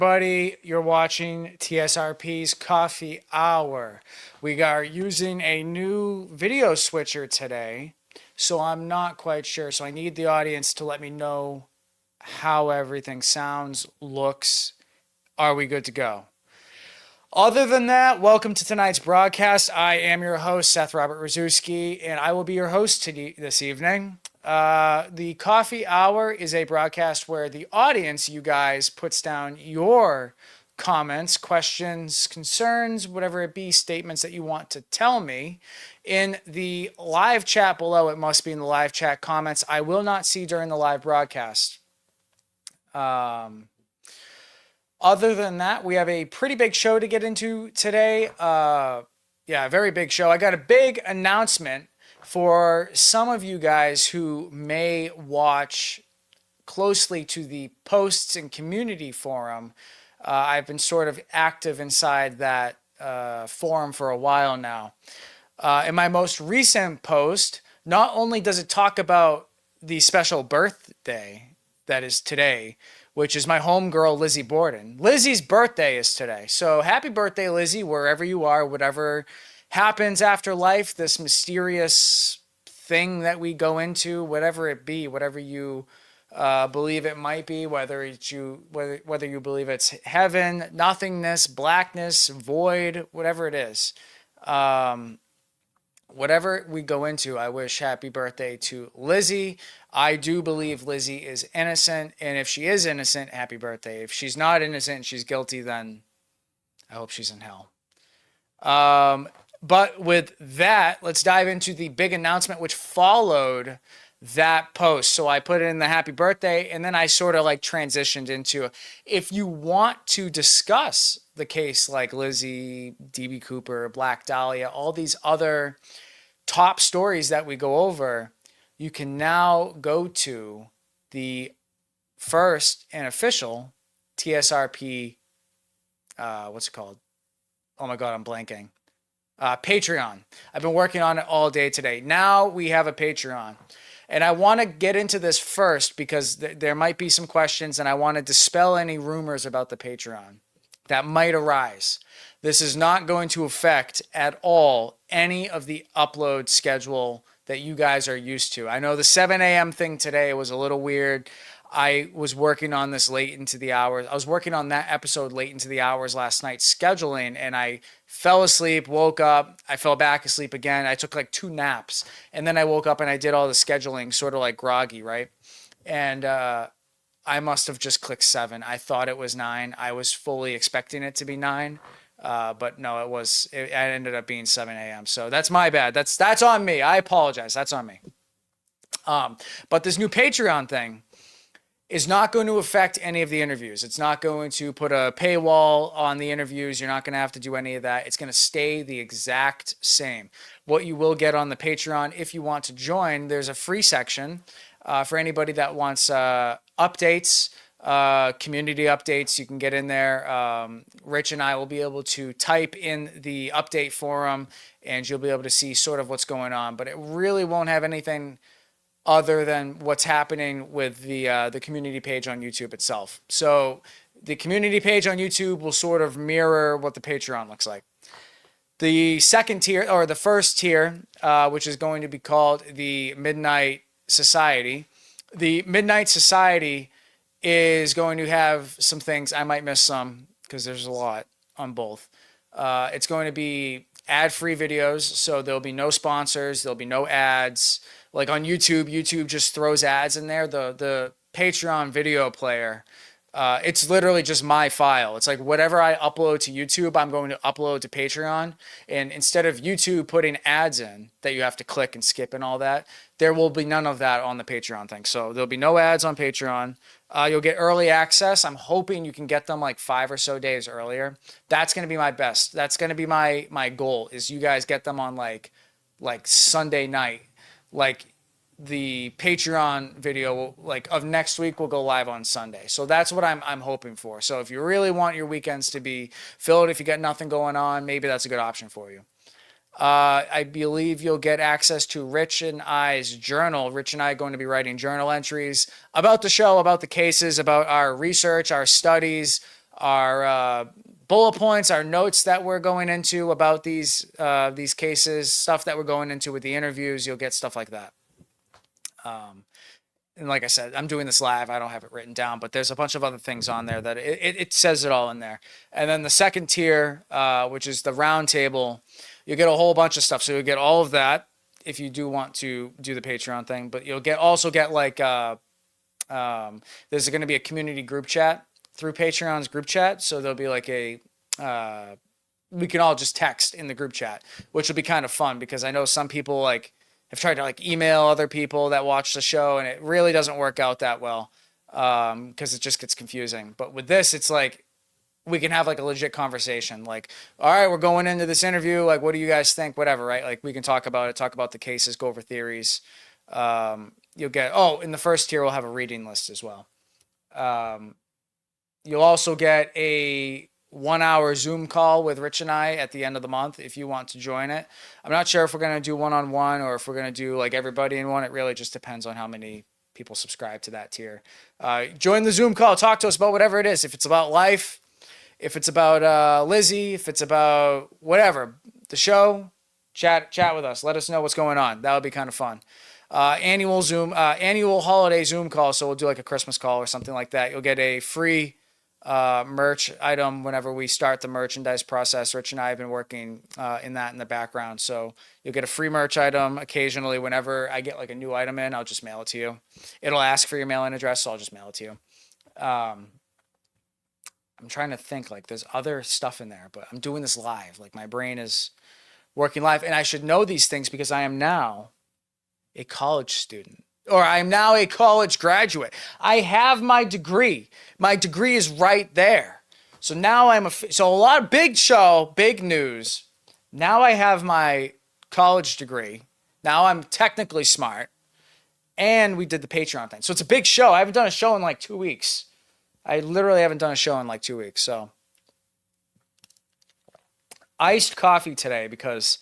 Buddy, you're watching TSRP's Coffee Hour. We are using a new video switcher today, so I'm not quite sure. So I need the audience to let me know how everything sounds, looks. Are we good to go? Other than that, welcome to tonight's broadcast. I am your host, Seth Rosczewski, and I will be your host this evening. The Coffee Hour is a broadcast where the audience, you guys, puts down your comments, questions, concerns, whatever it be, statements that you want to tell me in the live chat below. It must be in the live chat comments. I will not see during the live broadcast. Other than that, we have a pretty big show to get into today. A very big show. I got a big announcement for some of you guys who may watch closely to the posts and community forum. I've been sort of active inside that forum for a while now. In my most recent post, not only does it talk about the special birthday that is today, which is my homegirl, Lizzie Borden. Lizzie's birthday is today. So happy birthday, Lizzie, wherever you are, whatever happens after life, this mysterious thing that we go into, whatever it be, whatever you believe it might be, whether you believe it's heaven, nothingness, blackness, void, whatever it is. Whatever we go into, I wish happy birthday to Lizzie. I do believe Lizzie is innocent, and if she is innocent, happy birthday. If she's not innocent and she's guilty, then I hope she's in hell. But with that, let's dive into the big announcement which followed that post. So I put in the happy birthday, and then I sort of like transitioned into, if you want to discuss the case like Lizzie, DB Cooper, Black Dahlia, all these other top stories that we go over, you can now go to the first and official TSRP, what's it called? Oh my God, I'm blanking. Patreon. I've been working on it all day today. Now we have a Patreon. And I want to get into this first because there might be some questions, and I want to dispel any rumors about the Patreon that might arise. This is not going to affect at all any of the upload schedule that you guys are used to. I know the 7 a.m. thing today was a little weird. I was working on this late into the hours. I was working on that episode late into the hours last night, scheduling, and I fell asleep, woke up, I fell back asleep again. I took like 2 naps, and then I woke up and I did all the scheduling sort of like groggy, right? And I must have just clicked 7. I thought it was 9. I was fully expecting it to be 9. But no, it ended up being 7 a.m. So that's my bad. That's on me. I apologize. That's on me. But this new Patreon thing is not going to affect any of the interviews. It's not going to put a paywall on the interviews. You're not going to have to do any of that. It's going to stay the exact same. What you will get on the Patreon, if you want to join, there's a free section for anybody that wants updates, community updates. You can get in there. Rich and I will be able to type in the update forum, and you'll be able to see sort of what's going on. But it really won't have anything other than what's happening with the community page on YouTube itself. So the community page on YouTube will sort of mirror what the Patreon looks like. The second tier, or the first tier, which is going to be called the Midnight Society. The Midnight Society is going to have some things. I might miss some because there's a lot on both. It's going to be ad-free videos, so there'll be no sponsors, there'll be no ads. Like on YouTube, YouTube just throws ads in there. The Patreon video player, it's literally just my file. It's like whatever I upload to YouTube, I'm going to upload to Patreon. And instead of YouTube putting ads in that you have to click and skip and all that, there will be none of that on the Patreon thing. So there'll be no ads on Patreon. You'll get early access. I'm hoping you can get them like 5 or so days earlier. That's going to be my best. That's going to be my goal, is you guys get them on like Sunday night. Like the Patreon video like of next week will go live on Sunday. So that's what I'm hoping for. So if you really want your weekends to be filled, if you got nothing going on, maybe that's a good option for you. I believe you'll get access to Rich and I's journal. Rich and I are going to be writing journal entries about the show, about the cases, about our research, our studies, our bullet points, our notes that we're going into about these cases, stuff that we're going into with the interviews. You'll get stuff like that. And like I said, I'm doing this live. I don't have it written down, but there's a bunch of other things on there that it says it all in there. And then the second tier, which is the round table, you get a whole bunch of stuff. So you'll get all of that if you do want to do the Patreon thing, but you'll also get like, there's going to be a community group chat through Patreon's group chat. So there'll be like we can all just text in the group chat, which will be kind of fun because I know some people like have tried to like email other people that watch the show and it really doesn't work out that well because it just gets confusing. But with this, it's like we can have like a legit conversation. Like, all right, we're going into this interview. Like, what do you guys think? Whatever, right? Like we can talk about it, talk about the cases, go over theories. You'll get, in the first tier, we'll have a reading list as well. You'll also get a 1 hour Zoom call with Rich and I at the end of the month if you want to join it. I'm not sure if we're going to do one-on-one or if we're going to do like everybody in one. It really just depends on how many people subscribe to that tier. Join the Zoom call. Talk to us about whatever it is. If it's about life, if it's about Lizzie, if it's about whatever, the show, chat with us. Let us know what's going on. That would be kind of fun. Annual holiday Zoom call. So we'll do like a Christmas call or something like that. You'll get a free merch item whenever we start the merchandise process. Rich and I have been working in the background. So you'll get a free merch item occasionally. Whenever I get like a new item in, I'll just mail it to you. It'll ask for your mailing address, so I'll just mail it to you. I'm trying to think, like there's other stuff in there, but I'm doing this live. Like my brain is working live, and I should know these things because I am now a college student, or I'm now a college graduate. I have my degree. My degree is right there. So now so a lot of big show, big news. Now I have my college degree. Now I'm technically smart, and we did the Patreon thing. So it's a big show. I haven't done a show in like 2 weeks. I literally haven't done a show in like 2 weeks. So iced coffee today because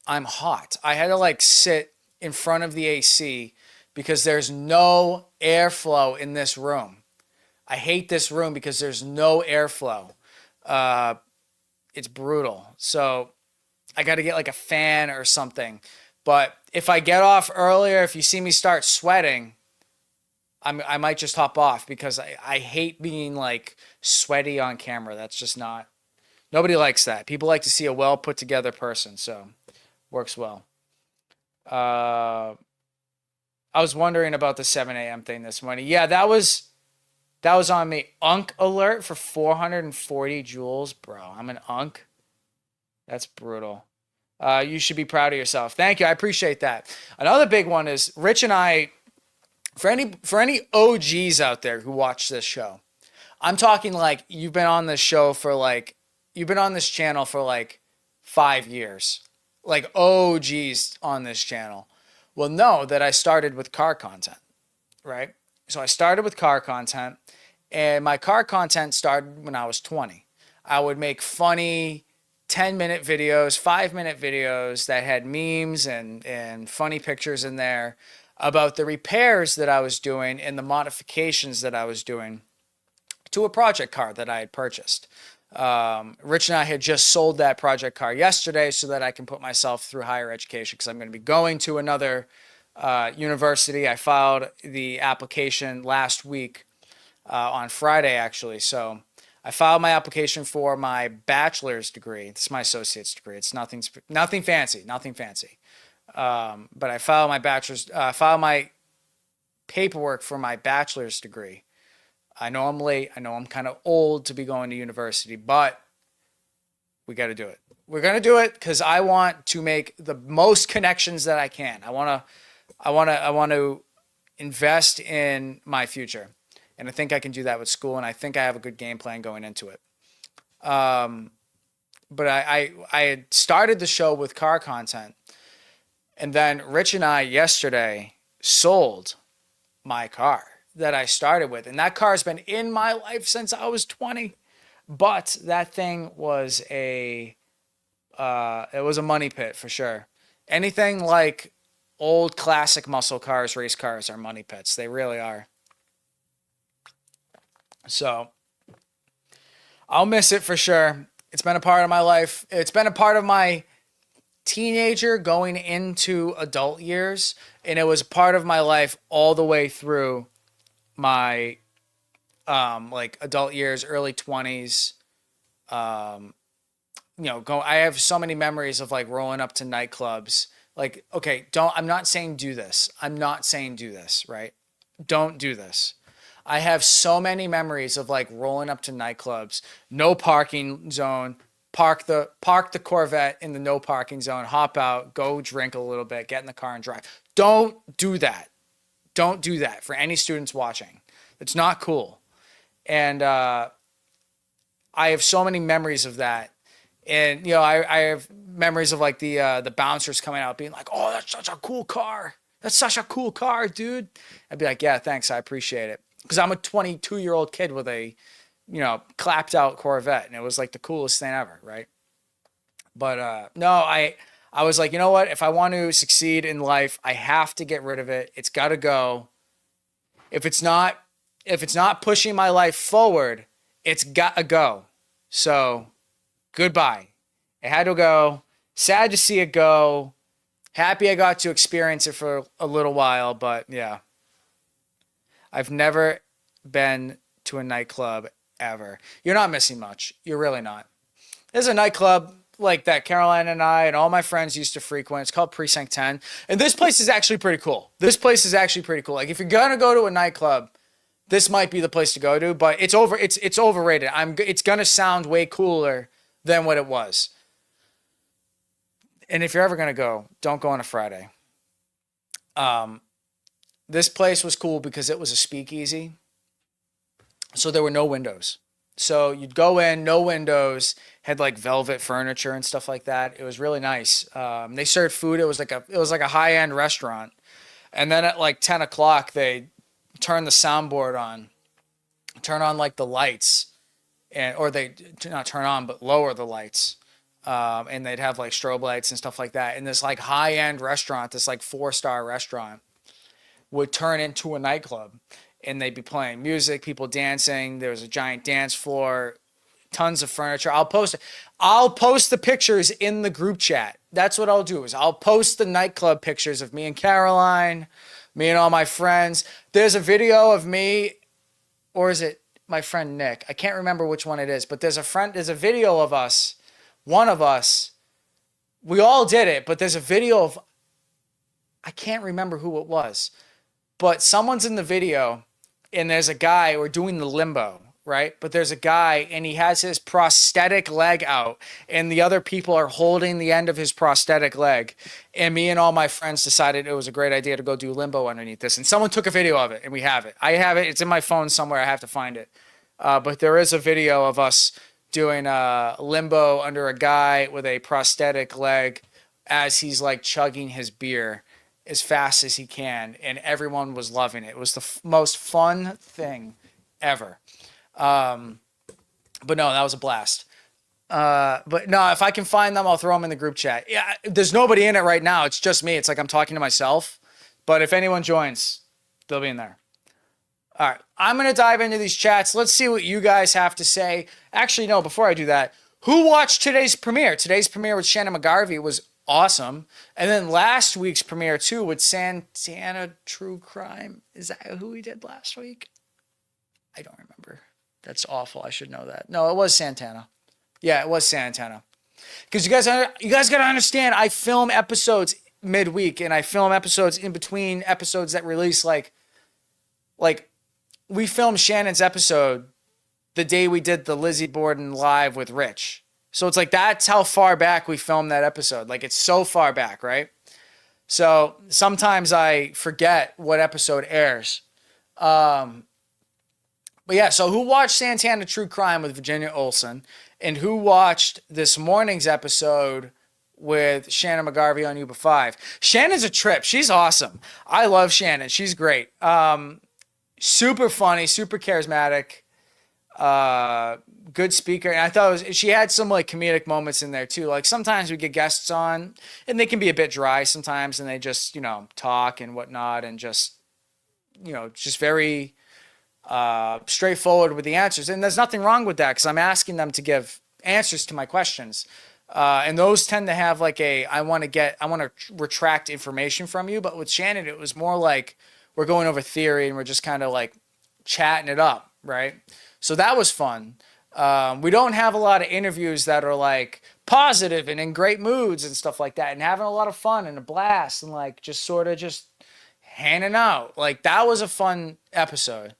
I'm hot. I had to like sit in front of the AC because there's no airflow in this room. I hate this room because there's no airflow. It's brutal. So I got to get like a fan or something. But if I get off earlier, if you see me start sweating, I might just hop off because I hate being like sweaty on camera. That's just not, nobody likes that. People like to see a well put together person. So works well. I was wondering about the 7 a.m. thing this morning. Yeah, that was on me. Unk alert for 440 joules. Bro, I'm an unk. That's brutal. You should be proud of yourself. Thank you. I appreciate that. Another big one is Rich and I, for any OGs out there who watch this show, I'm talking like you've been on this channel for like 5 years, like OGs on this channel will know that I started with car content, right? So I started with car content, and my car content started when I was 20. I would make funny 10-minute videos, 5-minute videos that had memes and funny pictures in there about the repairs that I was doing and the modifications that I was doing to a project car that I had purchased. Rich and I had just sold that project car yesterday so that I can put myself through higher education because I'm going to be going to another university. I filed the application last week on Friday, actually. So I filed my application for my bachelor's degree. This is my associate's degree. It's nothing fancy. But I filed my paperwork for my bachelor's degree. I know I'm late. I know I'm kind of old to be going to university, but we got to do it. We're going to do it because I want to make the most connections that I can. I want to invest in my future. And I think I can do that with school. And I think I have a good game plan going into it. But I had started the show with car content. And then Rich and I yesterday sold my car that I started with. And that car has been in my life since I was 20. But that thing was it was a money pit for sure. Anything like old classic muscle cars, race cars are money pits. They really are. So I'll miss it for sure. It's been a part of my life. It's been a part of my teenager going into adult years, and it was a part of my life all the way through my like adult years, early 20s. Um, go I have so many memories of like rolling up to nightclubs. Like, okay, don't I'm not saying do this. I'm not saying do this, right? Don't do this. I have so many memories of like rolling up to nightclubs, no parking zone, park the Corvette in the no parking zone, hop out, go drink a little bit, get in the car and drive. Don't do that. Don't do that for any students watching. It's not cool. And I have so many memories of that. And I have memories of like the bouncers coming out being like, "Oh, that's such a cool car. That's such a cool car, dude." I'd be like, "Yeah, thanks. I appreciate it." Because I'm a 22-year-old kid with a, clapped out Corvette, and it was like the coolest thing ever, right? But no, I was like, you know what? If I want to succeed in life, I have to get rid of it. It's got to go. If it's not if it's not pushing my life forward, it's got to go. So, goodbye. It had to go. Sad to see it go. Happy I got to experience it for a little while, but yeah. I've never been to a nightclub ever. You're not missing much. You're really not. There's a nightclub like that Caroline and I and all my friends used to frequent. It's called Precinct 10. And this place is actually pretty cool. This place is actually pretty cool. Like if you're going to go to a nightclub, this might be the place to go to, but it's overrated. It's going to sound way cooler than what it was. And if you're ever going to go, don't go on a Friday. This place was cool because it was a speakeasy. So there were no windows. So you'd go in, no windows, had like velvet furniture and stuff like that. It was really nice. They served food. It was like a high-end restaurant. And then at like 10 o'clock, they turn the soundboard on, turn on like the lights, or they not turn on, but lower the lights. And they'd have like strobe lights and stuff like that. And this like high-end restaurant, this like 4-star restaurant, would turn into a nightclub. And they'd be playing music, people dancing. There was a giant dance floor, tons of furniture. I'll post the pictures in the group chat. That's what I'll do is I'll post the nightclub pictures of me and Caroline, me and all my friends. There's a video of me, or is it my friend Nick? I can't remember which one it is, but there's a video of us, one of us. We all did it, but there's a video of, I can't remember who it was, but someone's in the video and there's a guy, we're doing the limbo, right? But there's a guy and he has his prosthetic leg out and the other people are holding the end of his prosthetic leg. And me and all my friends decided it was a great idea to go do limbo underneath this. And someone took a video of it and we have it. I have it. It's in my phone somewhere. I have to find it. But there is a video of us doing limbo under a guy with a prosthetic leg as he's like chugging his beer as fast as he can, and everyone was loving it. It was the most fun thing ever. But no, that was a blast. But no, if I can find them, I'll throw them in the group chat. Yeah, there's nobody in it right now. It's just me. It's like I'm talking to myself. But if anyone joins, they'll be in there. All right, I'm going to dive into these chats. Let's see what you guys have to say. Actually, no, before I do that, who watched today's premiere? Today's premiere with Shannon McGarvey was awesome. And then last week's premiere too with Santana True Crime. Is that who we did last week? I don't remember. That's awful. I should know that. No, it was Santana. Yeah, it was Santana. Because you guys got to understand, I film episodes midweek and I film episodes in between episodes that release like we filmed Shannon's episode the day we did the Lizzie Borden live with Rich. So it's like, that's how far back we filmed that episode. Like it's so far back, right? So sometimes I forget what episode airs. But yeah, so who watched Santana True Crime with Virginia Olsen? And who watched this morning's episode with Shannon McGarvey on Yuba 5? Shannon's a trip. She's awesome. I love Shannon. She's great. Super funny, super charismatic. Good speaker. And I thought she had some like comedic moments in there too. Like sometimes we get guests on and they can be a bit dry sometimes and they just, talk and whatnot and just, just very, straightforward with the answers. And there's nothing wrong with that because I'm asking them to give answers to my questions. And those tend to have like I want to retract information from you. But with Shannon, it was more like we're going over theory and we're just kind of like chatting it up, right? So that was fun. We don't have a lot of interviews that are like positive and in great moods and stuff like that and having a lot of fun and a blast and like just sort of just hanging out. Like that was a fun episode.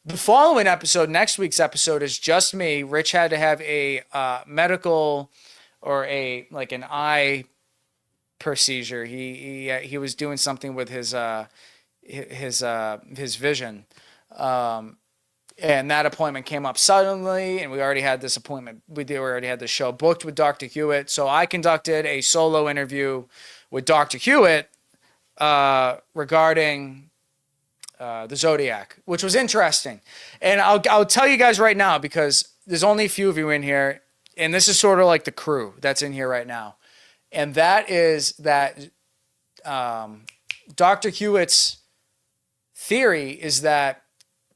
The following episode, next week's episode, is just me. Rich had to have a medical or an eye procedure. He was doing something with his vision, and that appointment came up suddenly. And we already had this appointment. We already had the show booked with Dr. Hewitt. So I conducted a solo interview with Dr. Hewitt regarding the Zodiac, which was interesting. And I'll tell you guys right now, because there's only a few of you in here, and this is sort of like the crew that's in here right now. And that is that Dr. Hewitt's theory is that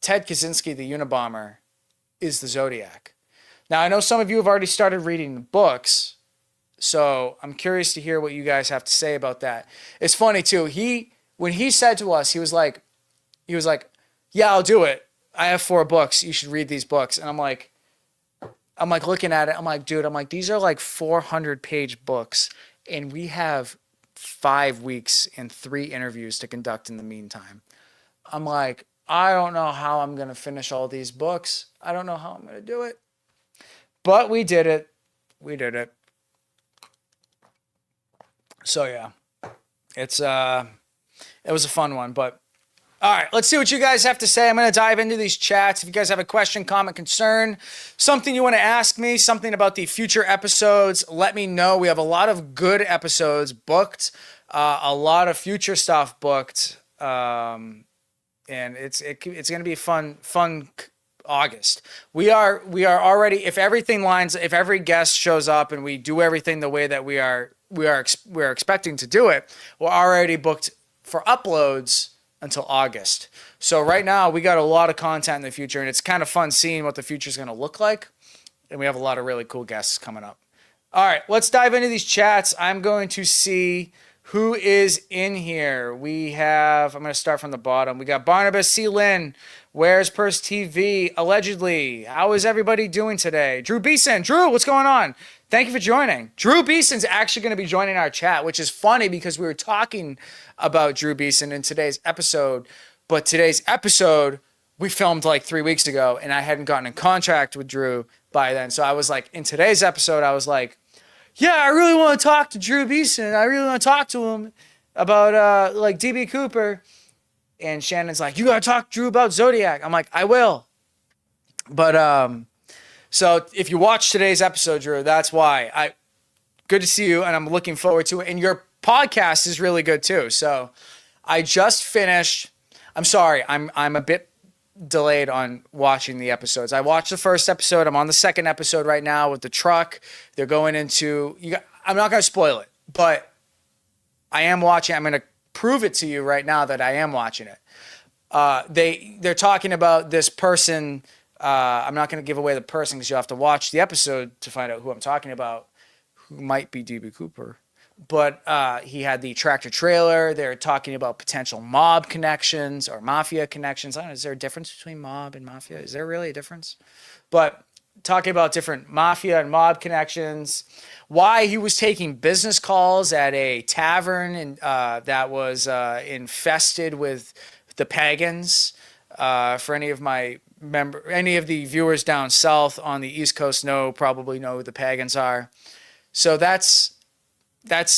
Ted Kaczynski, the Unabomber, is the Zodiac. Now, I know some of you have already started reading the books, so I'm curious to hear what you guys have to say about that. It's funny, too. When he said to us, he was like, yeah, I'll do it. I have 4 books. You should read these books. And I'm like looking at it. I'm like, dude, these are like 400-page books. And we have 5 weeks and 3 interviews to conduct in the meantime. I'm like, I don't know how I'm going to finish all these books. I don't know how I'm going to do it. But we did it. We did it. So yeah, it was a fun one, but all right, let's see what you guys have to say. I'm going to dive into these chats. If you guys have a question, comment, concern, something you want to ask me, something about the future episodes, let me know. We have a lot of good episodes booked, a lot of future stuff booked, and it's going to be fun August. We are already, if every guest shows up and we do everything the way that we're expecting to do it, we're already booked for uploads until August. So right now we got a lot of content in the future, and it's kind of fun seeing what the future is going to look like. And we have a lot of really cool guests coming up. All right, let's dive into these chats. I'm going to see who is in here. I'm going to start from the bottom. We got Barnabas C. Lynn, Where's Purse TV, allegedly. How is everybody doing today? Drew Beeson. Drew, what's going on? Thank you for joining. Drew Beeson's actually going to be joining our chat, which is funny because we were talking about Drew Beeson in today's episode. But today's episode, we filmed like 3 weeks ago, and I hadn't gotten in contract with Drew by then. So I was like, in today's episode, I was like, yeah, I really want to talk to Drew Beeson. I really want to talk to him about like DB Cooper. And Shannon's like, you got to talk to Drew about Zodiac. I'm like, I will. But so if you watch today's episode, Drew, that's why. Good to see you, and I'm looking forward to it. And your podcast is really good too. So I just finished. I'm sorry, I'm a bit delayed on watching the episodes. I watched the first episode. I'm on the second episode right now with the truck. They're going into. I'm not going to spoil it, but I am watching. I'm going to prove it to you right now that I am watching it. They're talking about this person. I'm not going to give away the person because you'll have to watch the episode to find out who I'm talking about, who might be DB Cooper. But he had the tractor trailer. They're talking about potential mob connections or mafia connections. I don't know, is there a difference between mob and mafia? Is there really a difference? But talking about different mafia and mob connections, why he was taking business calls at a tavern and that was infested with the pagans. For any of the viewers down south on the East Coast probably know who the pagans are. So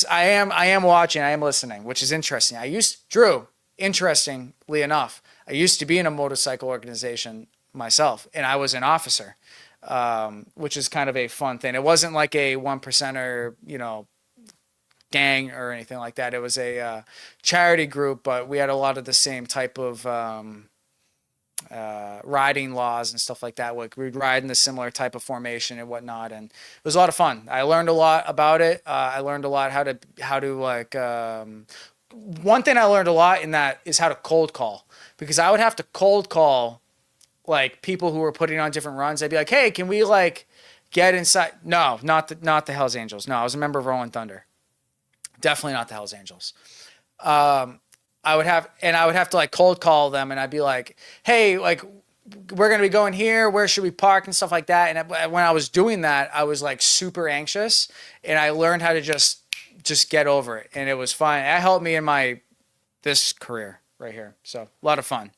I am watching, I am listening, which is interesting. Drew, interestingly enough, I used to be in a motorcycle organization myself, and I was an officer, which is kind of a fun thing. It wasn't like a 1%er, gang or anything like that. It was a charity group, but we had a lot of the same type of riding laws and stuff like that. We'd ride in a similar type of formation and whatnot, and it was a lot of fun. I learned a lot about it. I learned a lot how to like. One thing I learned a lot in that is how to cold call, because I would have to cold call like people who were putting on different runs. I'd be like, hey, can we like get inside? No, not the Hells Angels. No, I was a member of Rolling Thunder. Definitely not the Hells Angels. I would have to like cold call them, and I'd be like, hey, like we're going to be going here. Where should we park and stuff like that? And when I was doing that, I was like super anxious, and I learned how to just get over it. And it was fine. That helped me in this career right here. So a lot of fun.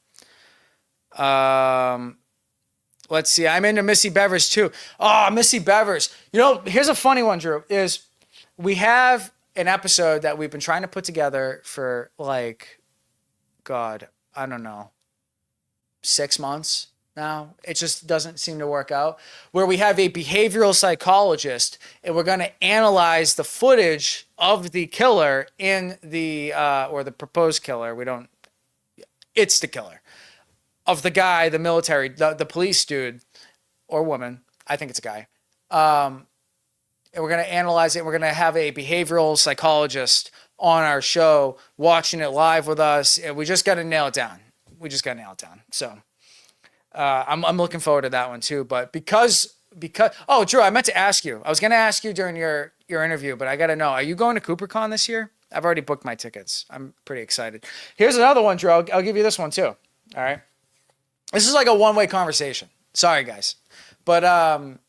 Let's see. I'm into Missy Bevers too. Oh, Missy Bevers. You know, here's a funny one, Drew, is we have an episode that we've been trying to put together for like, God, I don't know, 6 months now. It just doesn't seem to work out, where we have a behavioral psychologist and we're going to analyze the footage of the killer in or the proposed killer. It's the killer of the guy, the military, the police dude or woman. I think it's a guy. And we're going to analyze it. We're going to have a behavioral psychologist on our show watching it live with us. And we just got to nail it down. So I'm looking forward to that one too. But because oh, Drew, I meant to ask you. I was going to ask you during your interview, but I got to know, are you going to CooperCon this year? I've already booked my tickets. I'm pretty excited. Here's another one, Drew. I'll give you this one too. All right. This is like a one-way conversation. Sorry, guys. But I'm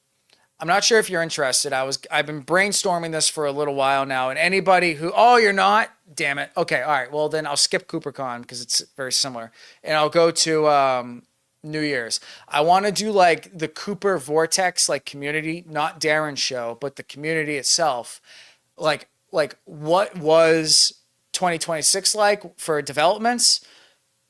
not sure if you're interested. I've been brainstorming this for a little while now, and anybody who, oh, you're not? Damn it. Okay, all right. Well, then I'll skip CooperCon because it's very similar, and I'll go to New Year's. I want to do like the Cooper Vortex, like community, not Darren's show, but the community itself. Like what was 2026 like for developments?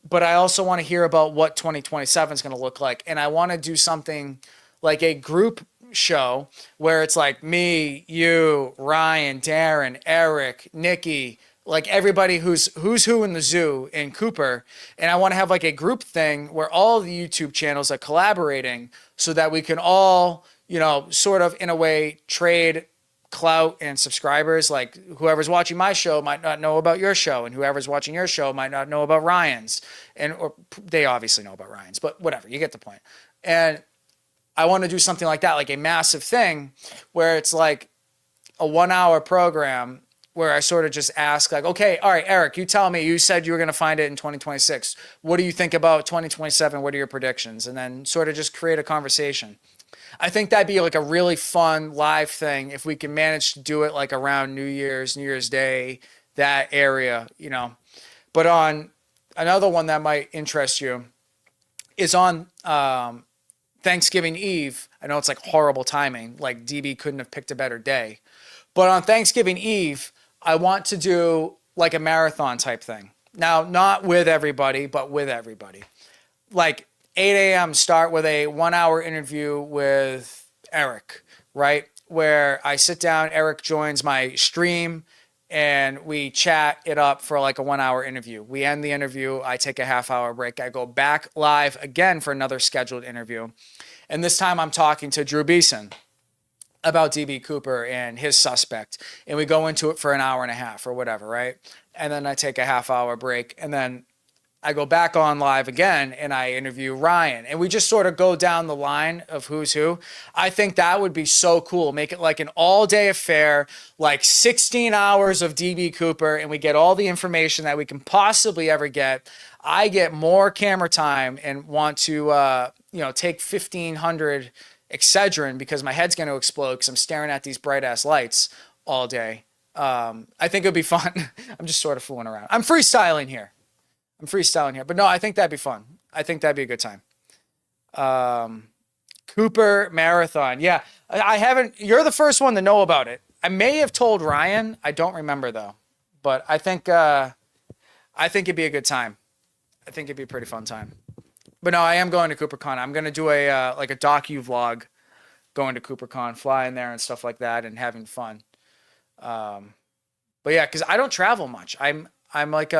But I also want to hear about what 2027 is going to look like. And I want to do something like a group show where it's like me, you, Ryan, Darren, Eric, Nikki, like everybody who's who in the zoo in Cooper. And I want to have like a group thing where all the YouTube channels are collaborating so that we can all, you know, sort of in a way trade clout and subscribers. Like whoever's watching my show might not know about your show, and whoever's watching your show might not know about Ryan's, or they obviously know about Ryan's, but whatever, you get the point. And I want to do something like that, like a massive thing where it's like a 1 hour program where I sort of just ask like, okay, all right, Eric, you tell me, you said you were going to find it in 2026. What do you think about 2027? What are your predictions? And then sort of just create a conversation. I think that'd be like a really fun live thing if we can manage to do it like around New Year's Day, that area, you know. But on another one that might interest you is on Thanksgiving Eve. I know it's like horrible timing, like DB couldn't have picked a better day. But on Thanksgiving Eve, I want to do like a marathon type thing. Now, not with everybody, but with everybody. Like 8 a.m. start with a 1 hour interview with Eric, right? Where I sit down, Eric joins my stream, and we chat it up for like a 1 hour interview. We end the interview. I take a half-hour break. I go back live again for another scheduled interview. And this time I'm talking to Drew Beeson about DB Cooper and his suspect. And we go into it for an hour and a half or whatever, right? And then I take a half-hour break. And then I go back on live again and I interview Ryan, and we just sort of go down the line of who's who. I think that would be so cool. Make it like an all-day affair, like 16 hours of DB Cooper, and we get all the information that we can possibly ever get. I get more camera time and want to, take 1,500 Excedrin because my head's going to explode because I'm staring at these bright-ass lights all day. I think it would be fun. I'm just sort of fooling around. I'm freestyling here. But no, I think that'd be fun. I think that'd be a good time. Cooper Marathon. Yeah, I haven't, you're the first one to know about it. I may have told Ryan. I don't remember though, but I think it'd be a good time. I think it'd be a pretty fun time. But no, I am going to CooperCon. I'm going to do a docu vlog going to CooperCon, flying there and stuff like that and having fun. But yeah, cause I don't travel much. I'm like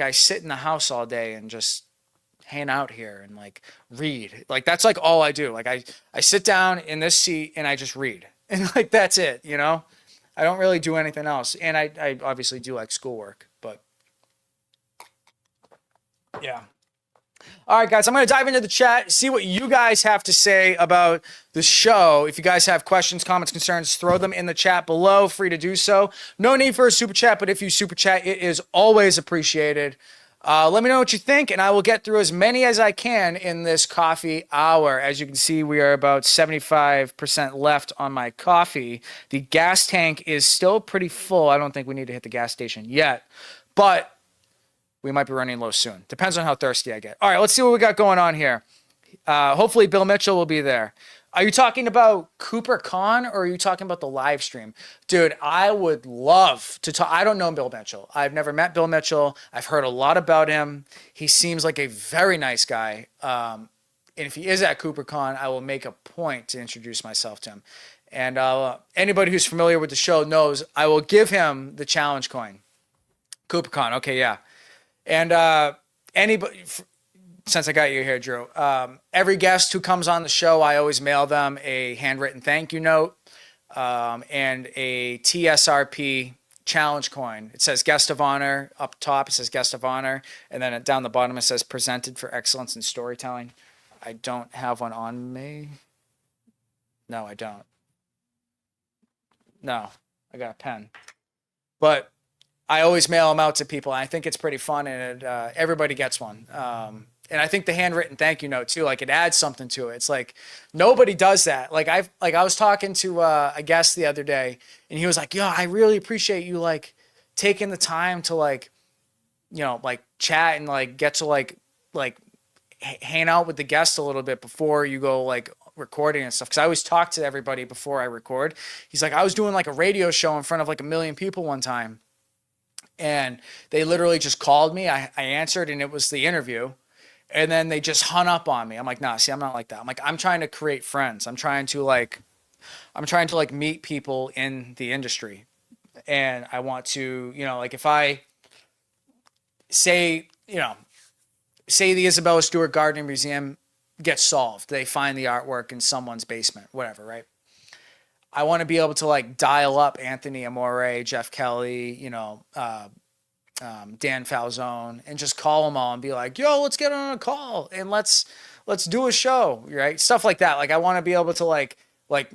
I sit in the house all day and just hang out here and like read. Like that's like all I do. Like I sit down in this seat and I just read. And like that's it, you know? I don't really do anything else. And I obviously do like schoolwork, but yeah. All right, guys, I'm going to dive into the chat, see what you guys have to say about the show. If you guys have questions, comments, concerns, throw them in the chat below. Free to do so. No need for a super chat, but if you super chat, it is always appreciated. Let me know what you think, and I will get through as many as I can in this coffee hour. As you can see, we are about 75% left on my coffee. The gas tank is still pretty full. I don't think we need to hit the gas station yet, but we might be running low soon. Depends on how thirsty I get. All right, let's see what we got going on here. Hopefully Bill Mitchell will be there. Are you talking about Cooper Con or are you talking about the live stream? Dude, I would love to talk. I don't know Bill Mitchell. I've never met Bill Mitchell. I've heard a lot about him. He seems like a very nice guy. And if he is at Cooper Con, I will make a point to introduce myself to him. And anybody who's familiar with the show knows I will give him the challenge coin. Cooper Con, okay, yeah. And anybody, since I got you here, Drew, every guest who comes on the show, I always mail them a handwritten thank you note and a TSRP challenge coin. It says guest of honor. Up top, it says guest of honor. And then down the bottom, it says presented for excellence in storytelling. I don't have one on me. No, I don't. No, I got a pen. But I always mail them out to people, and I think it's pretty fun, and everybody gets one. And I think the handwritten thank you note too, like it adds something to it. It's like nobody does that. Like I was talking to a guest the other day, and he was like, "Yo, I really appreciate you like taking the time to like, you know, like chat and like get to like hang out with the guest a little bit before you go like recording and stuff." Because I always talk to everybody before I record. He's like, "I was doing like a radio show in front of like 1 million people one time." And they literally just called me. I answered, and it was the interview. And then they just hung up on me. I'm like, nah, see, I'm not like that. I'm like, I'm trying to create friends. I'm trying to meet people in the industry. And I want to, you know, like if I say the Isabella Stewart Gardner Museum gets solved. They find the artwork in someone's basement, whatever, right? I want to be able to like dial up Anthony Amore, Jeff Kelly, you know, Dan Falzone, and just call them all and be like, "Yo, let's get on a call and let's do a show," right? Stuff like that. Like I want to be able to like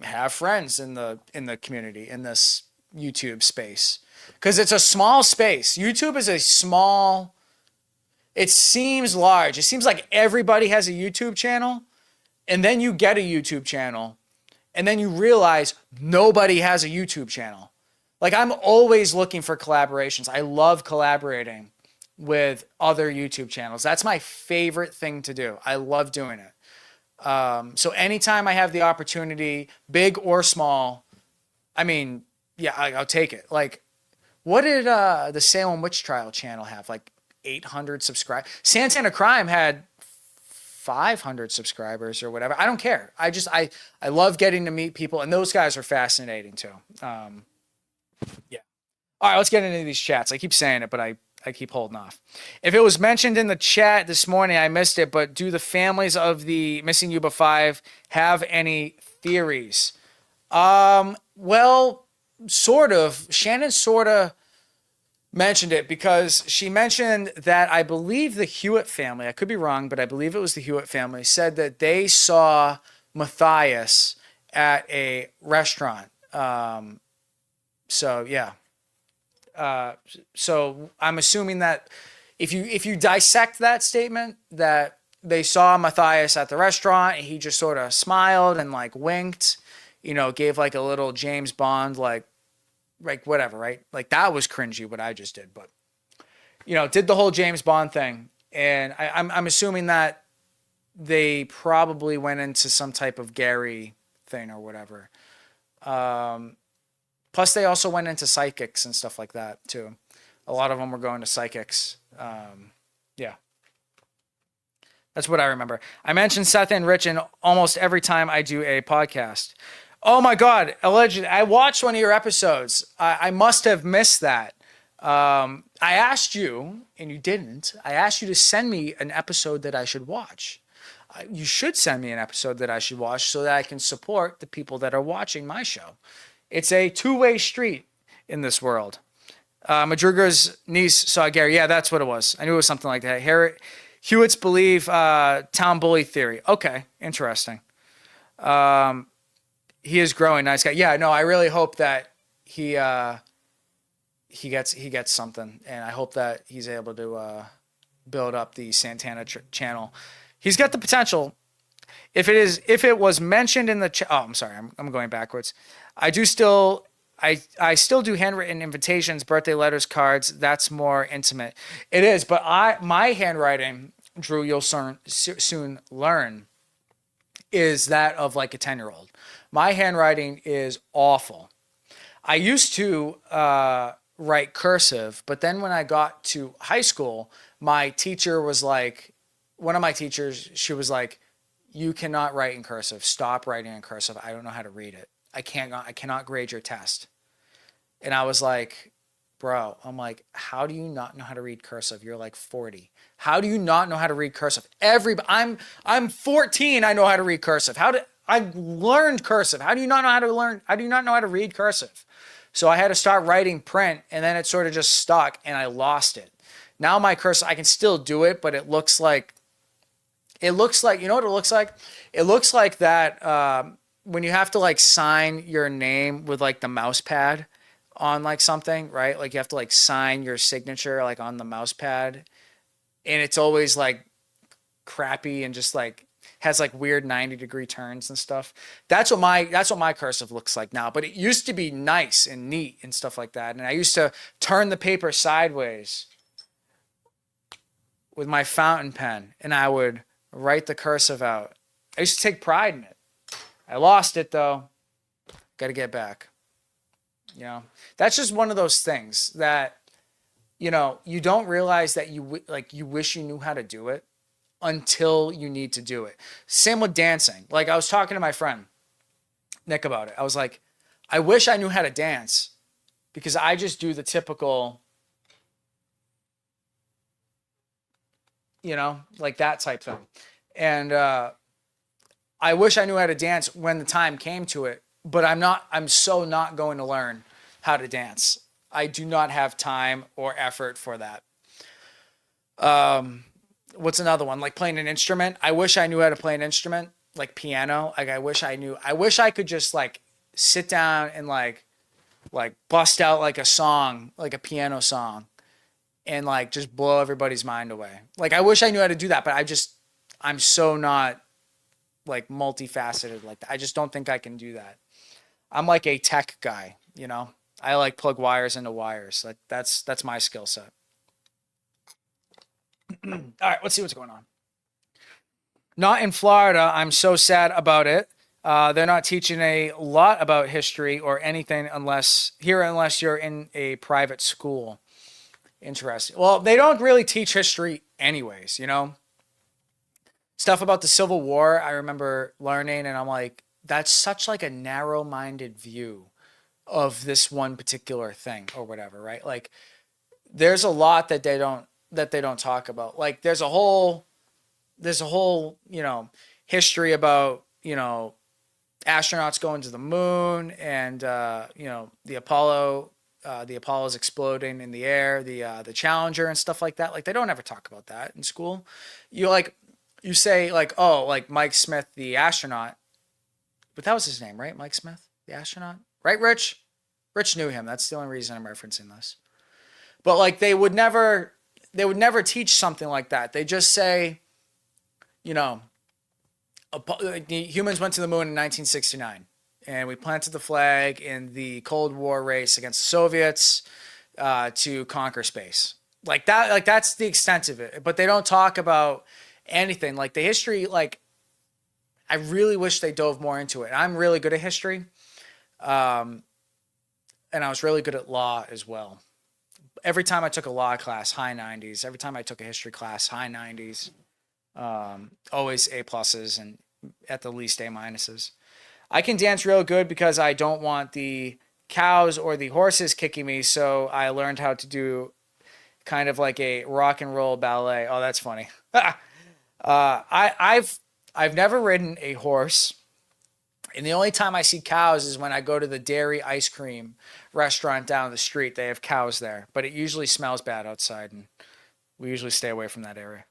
have friends in the community in this YouTube space because it's a small space. YouTube is a small. It seems large. It seems like everybody has a YouTube channel, and then you get a YouTube channel. And then you realize nobody has a YouTube channel. Like I'm always looking for collaborations. I love collaborating with other YouTube channels. That's my favorite thing to do. I love doing it. So anytime I have the opportunity, big or small, I mean, yeah, I'll take it. Like what did the Salem Witch Trial channel have? Like 800 subscribers. Santana Crime had 500 subscribers or whatever. I don't care. I love getting to meet people, and those guys are fascinating too. Yeah. All right, let's get into these chats. I keep saying it, but I keep holding off. If it was mentioned in the chat this morning, I missed it, but do the families of the missing Yuba 5 have any theories? Well, sort of. Shannon sort of mentioned it because she mentioned that I believe the Hewitt family, I could be wrong, but I believe it was the Hewitt family, said that they saw Matthias at a restaurant. So yeah. So I'm assuming that if you dissect that statement, that they saw Matthias at the restaurant and he just sort of smiled and like winked, you know, gave like a little James Bond like whatever, right? Like that was cringy what I just did, but you know, did the whole James Bond thing, and I'm assuming that they probably went into some type of Gary thing or whatever. Plus, they also went into psychics and stuff like that too. A lot of them were going to psychics. Yeah. That's what I remember. I mentioned Seth and Rich in almost every time I do a podcast. Oh my God, allegedly. I watched one of your episodes. I must have missed that. I asked you, and you didn't. I asked you to send me an episode that I should watch. You should send me an episode that I should watch so that I can support the people that are watching my show. It's a two-way street in this world. Madruga's niece saw Gary. Yeah, that's what it was. I knew it was something like that. Hewitt's belief, town bully theory. Okay, interesting. He is growing, nice guy. Yeah, no, I really hope that he he gets something, and I hope that he's able to build up the Santana channel. He's got the potential. If it was mentioned in the oh, I'm sorry, I'm going backwards. I do still I still do handwritten invitations, birthday letters, cards. That's more intimate. It is, but my handwriting, Drew, you'll soon learn, is that of like a 10-year-old. My handwriting is awful. I used to write cursive, but then when I got to high school, my teacher was like, one of my teachers, she was like, "You cannot write in cursive. Stop writing in cursive. I don't know how to read it. I cannot grade your test." And I was like, "Bro," I'm like, "How do you not know how to read cursive? You're like 40. How do you not know how to read cursive? I'm 14. I know how to read cursive. I learned cursive. How do you not know how to learn? How do you not know how to read cursive?" So I had to start writing print, and then it sort of just stuck, and I lost it. Now my cursive, I can still do it, but it looks like, you know what it looks like? It looks like that when you have to like sign your name with like the mouse pad on like something, right? Like you have to like sign your signature like on the mouse pad, and it's always like crappy and just like has like weird 90-degree turns and stuff. That's what my cursive looks like now. But it used to be nice and neat and stuff like that. And I used to turn the paper sideways with my fountain pen, and I would write the cursive out. I used to take pride in it. I lost it though. Got to get back. You know, that's just one of those things that, you know, you don't realize that you wish you knew how to do it until you need to do it. Same with dancing. Like I was talking to my friend Nick about it. I was like, I wish I knew how to dance because I just do the typical, you know, like that type thing. And I wish I knew how to dance when the time came to it, but I'm so not going to learn how to dance. I do not have time or effort for that. What's another one? Like playing an instrument. I wish I knew how to play an instrument, like piano. Like I wish I could just like sit down and like bust out like a song, like a piano song, and like just blow everybody's mind away. Like I wish I knew how to do that, but I'm so not like multifaceted like that. I just don't think I can do that. I'm like a tech guy, you know. I like plug wires into wires. Like that's my skill set. All right, let's see what's going on. Not in Florida. I'm so sad about it. They're not teaching a lot about history or anything unless you're in a private school. Interesting. Well, they don't really teach history anyways, you know. Stuff about the Civil War, I remember learning, and I'm like, that's such like a narrow-minded view of this one particular thing or whatever, right? Like there's a lot that they don't talk about. Like there's a whole, you know, history about, you know, astronauts going to the moon and you know, the Apollo's exploding in the air, the Challenger and stuff like that. Like they don't ever talk about that in school. You say like, oh, like Mike Smith, the astronaut, but that was his name, right? Mike Smith, the astronaut, right? Rich knew him. That's the only reason I'm referencing this. But like they would never teach something like that. They just say, you know, humans went to the moon in 1969, and we planted the flag in the Cold War race against the Soviets to conquer space. Like that, like that's the extent of it. But they don't talk about anything like the history. Like I really wish they dove more into it. I'm really good at history, and I was really good at law as well. Every time I took a law class, high 90s. Every time I took a history class, high 90s. Always A pluses and at the least A minuses. I can dance real good because I don't want the cows or the horses kicking me, so I learned how to do kind of like a rock and roll ballet. Oh, that's funny. I've never ridden a horse. And the only time I see cows is when I go to the dairy ice cream restaurant down the street. They have cows there, but it usually smells bad outside, and we usually stay away from that area.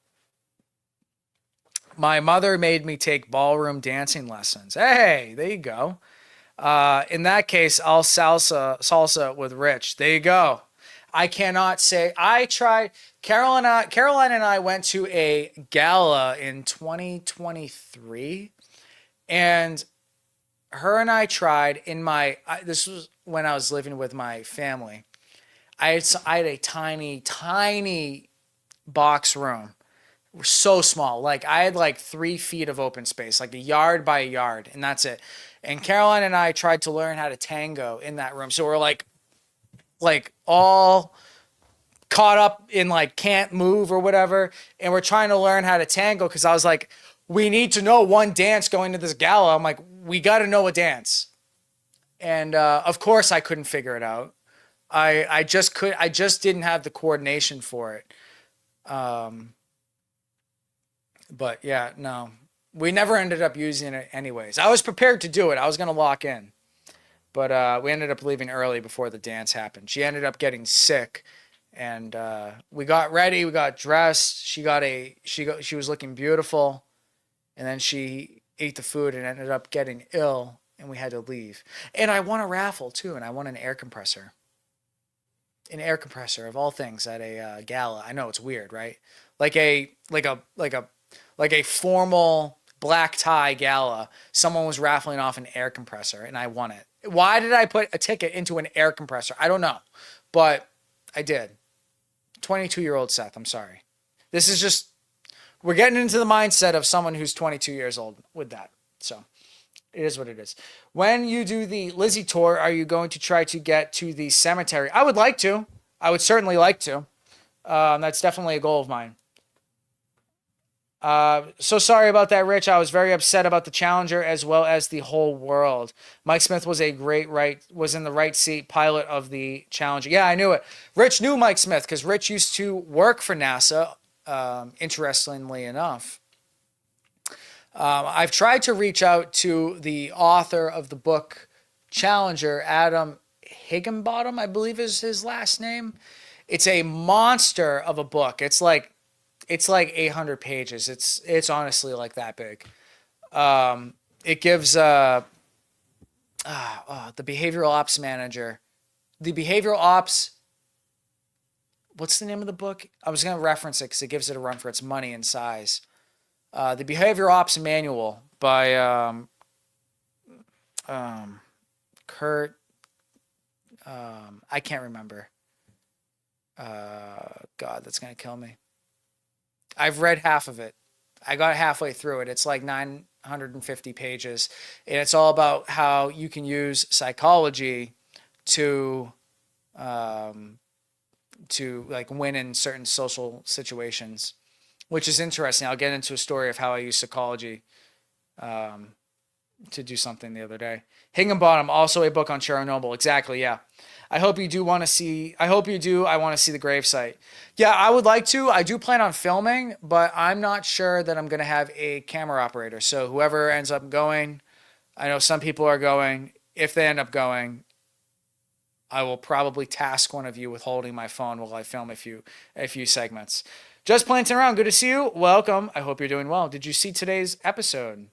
My mother made me take ballroom dancing lessons. Hey, there you go. In that case, I'll salsa with Rich. There you go. I cannot say I tried. Caroline and I went to a gala in 2023, and her and I tried in this was when I was living with my family. I had a tiny box room, so small. Like I had like 3 feet of open space, like a yard by a yard, and that's it. And Caroline and I tried to learn how to tango in that room. So we're like all caught up in like can't move or whatever, and we're trying to learn how to tango because I was like, we need to know one dance going to this gala. I'm like, we got to know a dance, and of course I couldn't figure it out. I just didn't have the coordination for it. But yeah, no, we never ended up using it anyways. I was prepared to do it. I was gonna lock in, but we ended up leaving early before the dance happened. She ended up getting sick, and we got ready. We got dressed. She was looking beautiful, and then she ate the food and ended up getting ill, and we had to leave. And I won a raffle too, and I won an air compressor. An air compressor of all things at a gala. I know it's weird, right? Like a formal black tie gala. Someone was raffling off an air compressor, and I won it. Why did I put a ticket into an air compressor? I don't know, but I did. 22-year-old Seth. I'm sorry. This is just we're getting into the mindset of someone who's 22 years old with that. So it is what it is. When you do the Lizzie tour, are you going to try to get to the cemetery? I would like to. I would certainly like to. That's definitely a goal of mine. So sorry about that, Rich. I was very upset about the Challenger as well as the whole world. Mike Smith was in the right seat, pilot of the Challenger. Yeah, I knew it. Rich knew Mike Smith because Rich used to work for NASA, interestingly enough. I've tried to reach out to the author of the book Challenger, Adam Higginbottom, I believe is his last name. It's a monster of a book. It's like 800 pages. It's honestly like that big. It gives the behavioral ops manager, the behavioral ops. What's the name of the book? I was going to reference it because it gives it a run for its money and size. The Behavioral Ops Manual by Kurt. I can't remember. God, that's gonna kill me. I've read half of it. I got halfway through it. It's like 950 pages, and it's all about how you can use psychology to like win in certain social situations, which is interesting. I'll get into a story of how I use psychology to do something the other day. Higginbottom, also a book on Chernobyl. Exactly, yeah. I hope you do. I want to see the gravesite. Yeah, I would like to. I do plan on filming, but I'm not sure that I'm going to have a camera operator. So whoever ends up going, I know some people are going. If they end up going, I will probably task one of you with holding my phone while I film a few segments. Just planting around. Good to see you. Welcome. I hope you're doing well. Did you see today's episode?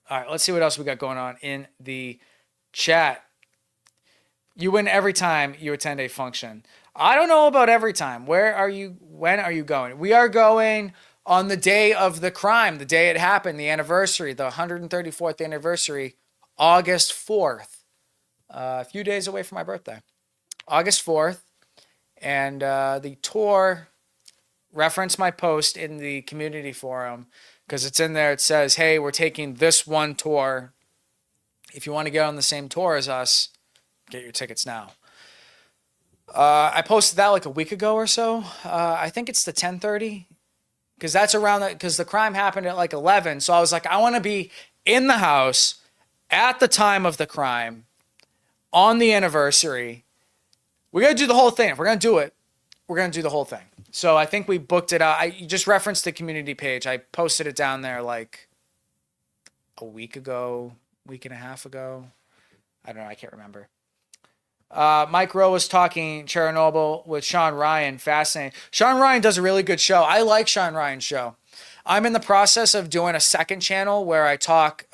All right, let's see what else we got going on in the chat. You win every time you attend a function. I don't know about every time. When are you going? We are going on the day of the crime, the day it happened, the anniversary, the 134th anniversary, August 4th. A few days away from my birthday. August 4th. And the tour, reference my post in the community forum because it's in there. It says, hey, we're taking this one tour. If you want to get on the same tour as us, get your tickets now. I posted that like a week ago or so. I think it's the 10:30 because that's around that because the crime happened at like 11. So I was like, I want to be in the house at the time of the crime on the anniversary. We got to do the whole thing. If we're going to do it, we're going to do the whole thing. So I think we booked it out. I just referenced the community page. I posted it down there like a week ago, week and a half ago. I don't know. I can't remember. Mike Rowe was talking Chernobyl with Sean Ryan. Fascinating. Sean Ryan does a really good show. I like Sean Ryan's show. I'm in the process of doing a second channel where I talk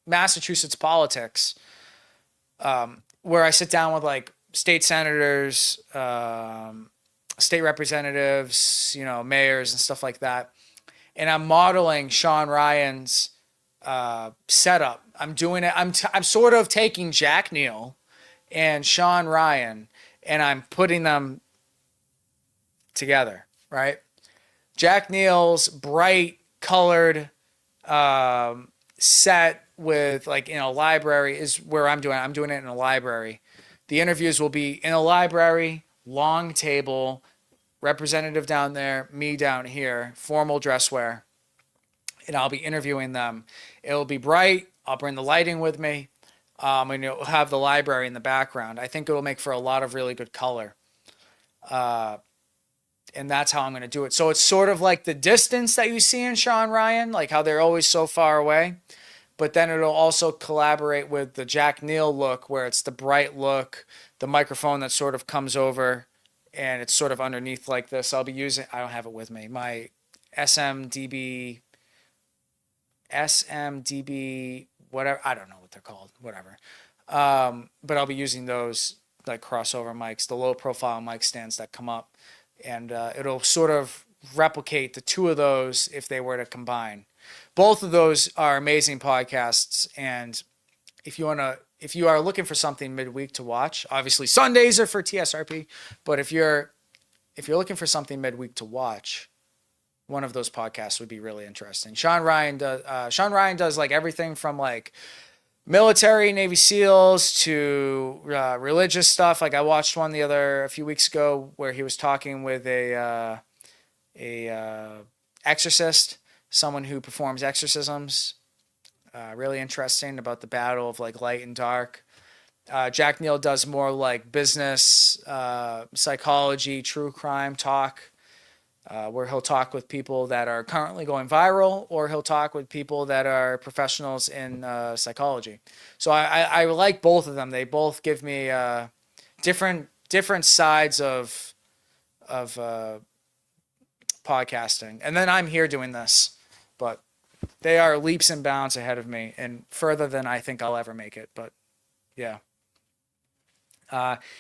Massachusetts politics, where I sit down with like state senators, state representatives, mayors and stuff like that. And I'm modeling Sean Ryan's setup. I'm doing it. I'm sort of taking Jack Neal and Sean Ryan, and I'm putting them together, right? Jack Neal's bright colored set with like in a library is where I'm doing it. I'm doing it in a library. The interviews will be in a library, long table, representative down there, me down here, formal dress wear, and I'll be interviewing them. It'll be bright. I'll bring the lighting with me, and it'll have the library in the background. I think it'll make for a lot of really good color. And that's how I'm going to do it. So it's sort of like the distance that you see in Sean Ryan, like how they're always so far away. But then it'll also collaborate with the Jack Neal look, where it's the bright look, the microphone that sort of comes over, and it's sort of underneath like this. I'll be using, I don't have it with me, my SMDB, whatever, I don't know what they're called, whatever. But I'll be using those like crossover mics, the low profile mic stands that come up. And it'll sort of replicate the two of those if they were to combine. Both of those are amazing podcasts. And if you are looking for something midweek to watch, obviously Sundays are for TSRP, but if you're looking for something midweek to watch, one of those podcasts would be really interesting. Sean Ryan does like everything from like military, Navy SEALs to religious stuff. Like I watched one a few weeks ago where he was talking with a exorcist, someone who performs exorcisms. Really interesting about the battle of like light and dark. Jack Neal does more like business, psychology, true crime talk. Where he'll talk with people that are currently going viral, or he'll talk with people that are professionals in psychology. So I like both of them. They both give me different sides of podcasting. And then I'm here doing this, but they are leaps and bounds ahead of me and further than I think I'll ever make it. But yeah.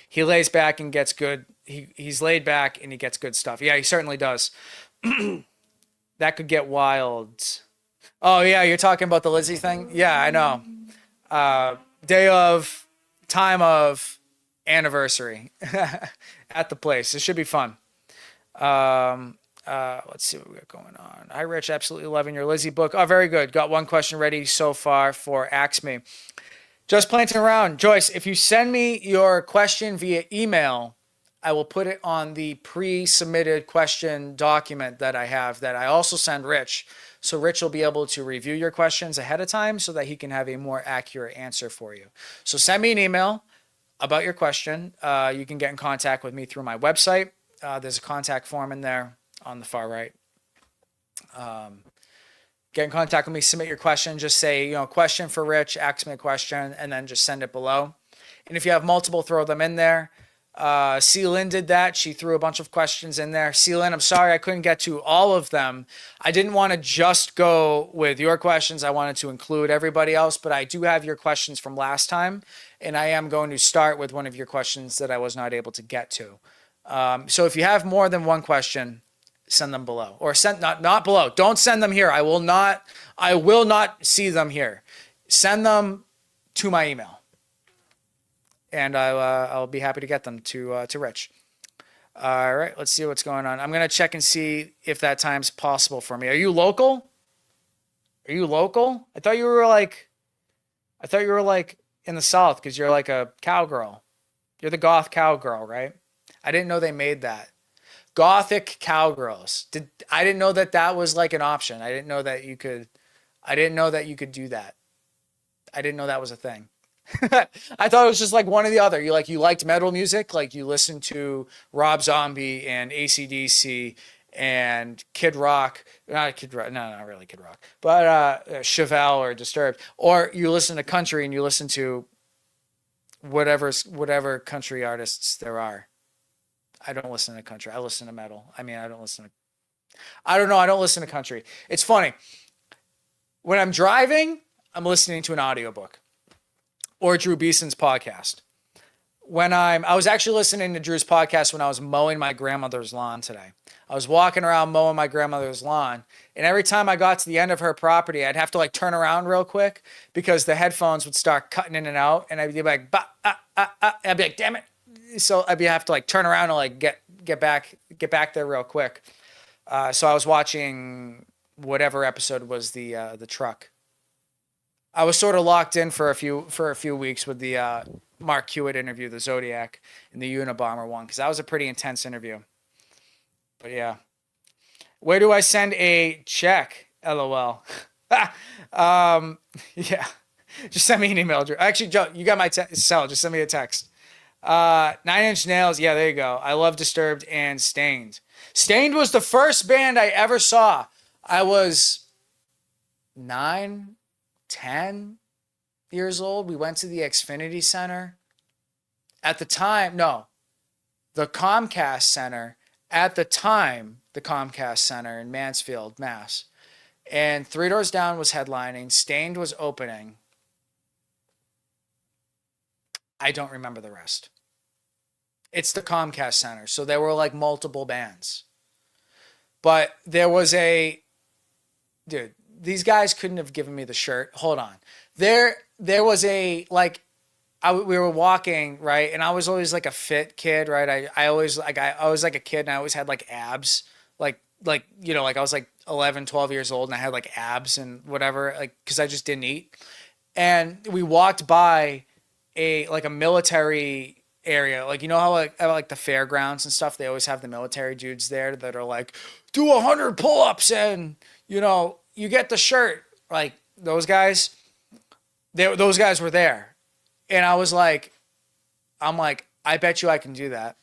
He lays back and gets good. He's laid back and he gets good stuff. Yeah, he certainly does. That could get wild. Oh yeah, you're talking about the Lizzie thing? Yeah, I know. Day of, time of, anniversary at the place. It should be fun. Let's see what we got going on. Hi, Rich. Absolutely loving your Lizzie book. Oh, very good. Got one question ready so far for Ask Me. Just planting around. Joyce, if you send me your question via email, I will put it on the pre-submitted question document that I have that I also send Rich. So Rich will be able to review your questions ahead of time so that he can have a more accurate answer for you. So send me an email about your question. You can get in contact with me through my website. There's a contact form in there on the far right. Get in contact with me, submit your question, just say, question for Rich, ask me a question, and then just send it below. And if you have multiple, throw them in there. C. Lynn did that. She threw a bunch of questions in there. C. Lynn, I'm sorry I couldn't get to all of them. I didn't want to just go with your questions. I wanted to include everybody else, but I do have your questions from last time, and I am going to start with one of your questions that I was not able to get to. So if you have more than one question, send them below, or send not below. Don't send them here. I will not see them here. Send them to my email, and I'll be happy to get them to Rich. All right, let's see what's going on. I'm gonna check and see if that time's possible for me. Are you local? I thought you were like in the South because you're like a cowgirl. You're the goth cowgirl, right? I didn't know they made that. Gothic cowgirls. I didn't know that was like an option. I didn't know that you could do that. I didn't know that was a thing. I thought it was just like one or the other. You liked metal music, like you listened to Rob Zombie and AC/DC and Kid Rock. Not Kid Rock, no, not really Kid Rock, but Chevelle or Disturbed. Or you listen to country and you listen to whatever country artists there are. I don't listen to country. I listen to metal. I mean, I don't listen to, I don't know. I don't listen to country. It's funny. When I'm driving, I'm listening to an audiobook or Drew Beeson's podcast. I was actually listening to Drew's podcast when I was mowing my grandmother's lawn today. I was walking around mowing my grandmother's lawn, and every time I got to the end of her property, I'd have to like turn around real quick because the headphones would start cutting in and out, and I'd be like, I'd be like, damn it. So I'd have to like turn around and like get back there real quick. So I was watching whatever episode was the truck. I was sort of locked in for a few weeks with the Mark Hewitt interview, the Zodiac, and the Unabomber one, because that was a pretty intense interview. But yeah, where do I send a check? LOL. Yeah, just send me an email. Actually, Joe, you got my cell. Just send me a text. 9 Inch Nails. Yeah, there you go. I love Disturbed and Stained. Stained was the first band I ever saw. I was 9, 10 years old. We went to the Xfinity Center. At the time, no, the Comcast Center. At the time, the Comcast Center in Mansfield, Mass. And Three Doors Down was headlining. Stained was opening. I don't remember the rest. It's the Comcast Center. So there were like multiple bands. But there was dude, these guys couldn't have given me the shirt. Hold on. There was we were walking, right? And I was always like a fit kid, right? I was like a kid and I always had like abs, like, you know, like I was like 11, 12 years old and I had like abs and whatever, like, cause I just didn't eat. And we walked by a military area. Like, you know how like the fairgrounds and stuff, they always have the military dudes there that are like, do 100 pull-ups and, you know, you get the shirt. Like those guys were there. And I'm like, I bet you I can do that.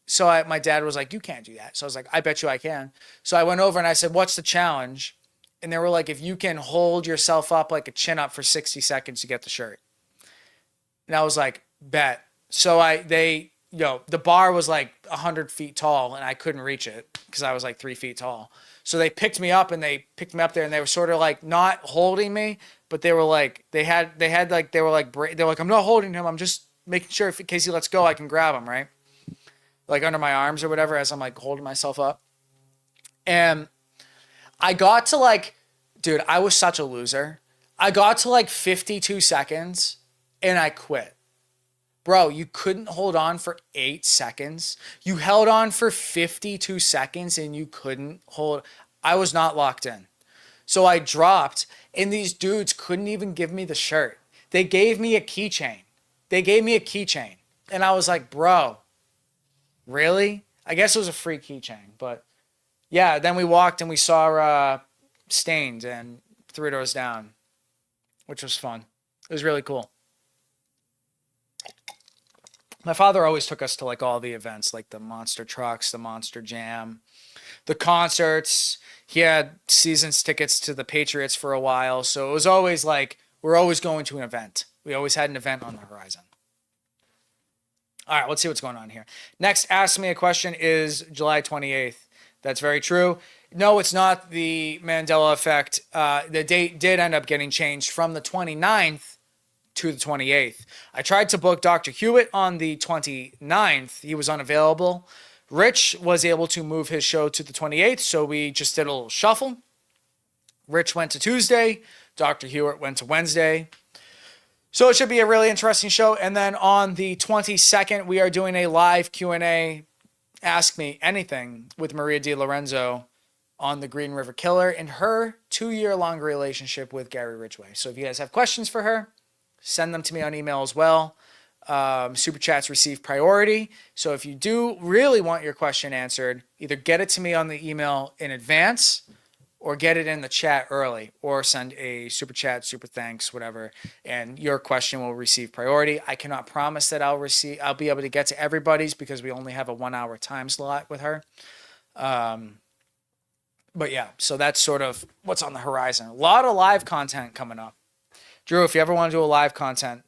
So my dad was like, you can't do that. So I was like, I bet you I can. So I went over and I said, what's the challenge? And they were like, if you can hold yourself up like a chin up for 60 seconds, you get the shirt. And I was like, bet. So the bar was like 100 feet tall and I couldn't reach it because I was like 3 feet tall. So they picked me up there and they were sort of like not holding me, but they were like, they were like, I'm not holding him. I'm just making sure in case he lets go, I can grab him, right? Like under my arms or whatever, as I'm like holding myself up. And I got to like, dude, I was such a loser. I got to like 52 seconds and I quit. Bro, you couldn't hold on for 8 seconds. You held on for 52 seconds and you couldn't hold. I was not locked in. So I dropped and these dudes couldn't even give me the shirt. They gave me a keychain. And I was like, bro, really? I guess it was a free keychain. But yeah, then we walked and we saw Stained and Three Doors Down, which was fun. It was really cool. My father always took us to like all the events, like the monster trucks, the monster jam, the concerts. He had seasons tickets to the Patriots for a while. So it was always like, we're always going to an event. We always had an event on the horizon. All right, let's see what's going on here. Next, Ask Me a Question is July 28th. That's very true. No, it's not the Mandela effect. The date did end up getting changed from the 29th to the 28th. I tried to book Dr. Hewitt on the 29th. He was unavailable. Rich was able to move his show to the 28th, so we just did a little shuffle. Rich went to Tuesday. Dr. Hewitt went to Wednesday. So it should be a really interesting show. And then on the 22nd, we are doing a live Q&A, Ask Me Anything, with Maria Di Lorenzo on the Green River Killer and her 2-year-long relationship with Gary Ridgway. So if you guys have questions for her, send them to me on email as well. Super chats receive priority. So if you do really want your question answered, either get it to me on the email in advance or get it in the chat early, or send a super chat, super thanks, whatever, and your question will receive priority. I cannot promise that I'll be able to get to everybody's because we only have a 1-hour time slot with her. But yeah, so that's sort of what's on the horizon. A lot of live content coming up. Drew, if you ever want to do a live content,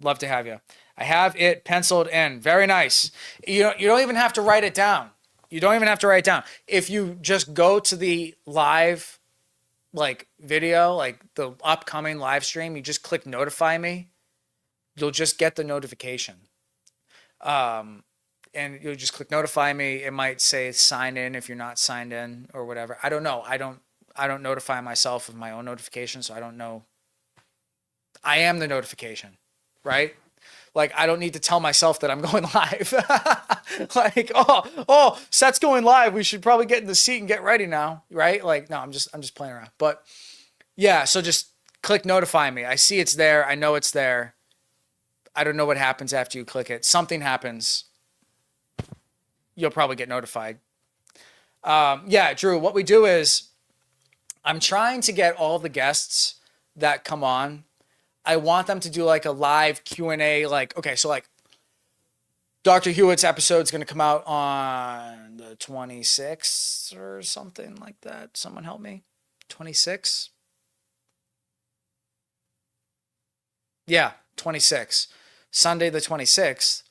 Love to have you. I have it penciled in. Very nice. You don't even have to write it down. You don't even have to write it down. If you just go to the live like video, like the upcoming live stream, you just click notify me. You'll just get the notification. And you'll just click notify me. It might say sign in if you're not signed in or whatever. I don't know. I don't notify myself of my own notifications, so I don't know. I am the notification, right? Like I don't need to tell myself that I'm going live. Like, oh, Seth's going live. We should probably get in the seat and get ready now, right? Like, no, I'm just playing around. But yeah, so just click notify me. I see it's there. I know it's there. I don't know what happens after you click it. Something happens. You'll probably get notified. Yeah, Drew, what we do is I'm trying to get all the guests that come on. I want them to do like a live Q&A. Like, okay, so like Dr. Hewitt's episode is going to come out on the 26th or something like that. Someone help me. 26? Yeah, 26. Sunday the 26th.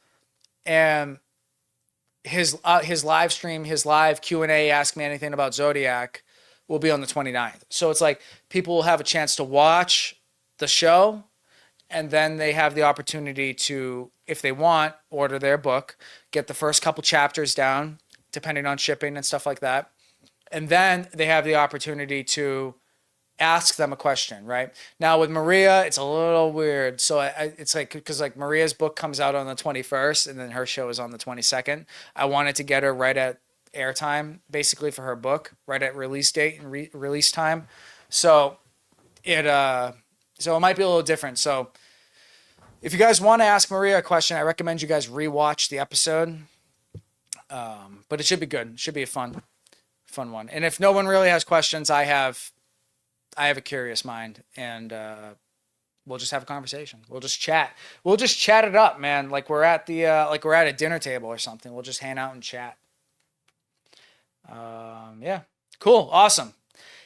And his live stream, his live Q&A, Ask Me Anything About Zodiac, will be on the 29th. So it's like people will have a chance to watch the show, and then they have the opportunity to, if they want, order their book, get the first couple chapters down, depending on shipping and stuff like that. And then they have the opportunity to ask them a question, right? Now with Maria, it's a little weird. So it's like, because like Maria's book comes out on the 21st and then her show is on the 22nd. I wanted to get her right at airtime, basically for her book, right at release date and release time. So it might be a little different. So if you guys want to ask Maria a question, I recommend you guys rewatch the episode. But it should be good. It should be a fun one. And if no one really has questions, I have a curious mind, and we'll just have a conversation. We'll just chat. We'll just chat it up, man. Like we're at a dinner table or something. We'll just hang out and chat. Yeah, cool, awesome.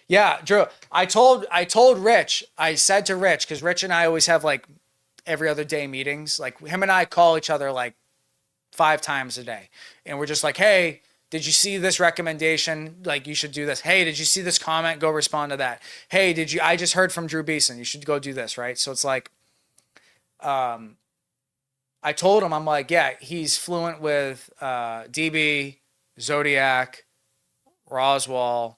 Yeah, Drew. I told Rich. I said to Rich, because Rich and I always have like every other day meetings. Like him and I call each other like 5 times a day, and we're just like, hey, did you see this recommendation? Like, you should do this. Hey, did you see this comment? Go respond to that. Hey, I just heard from Drew Beeson. You should go do this, right? So it's like, I told him, I'm like, yeah, he's fluent with DB, Zodiac, Roswell,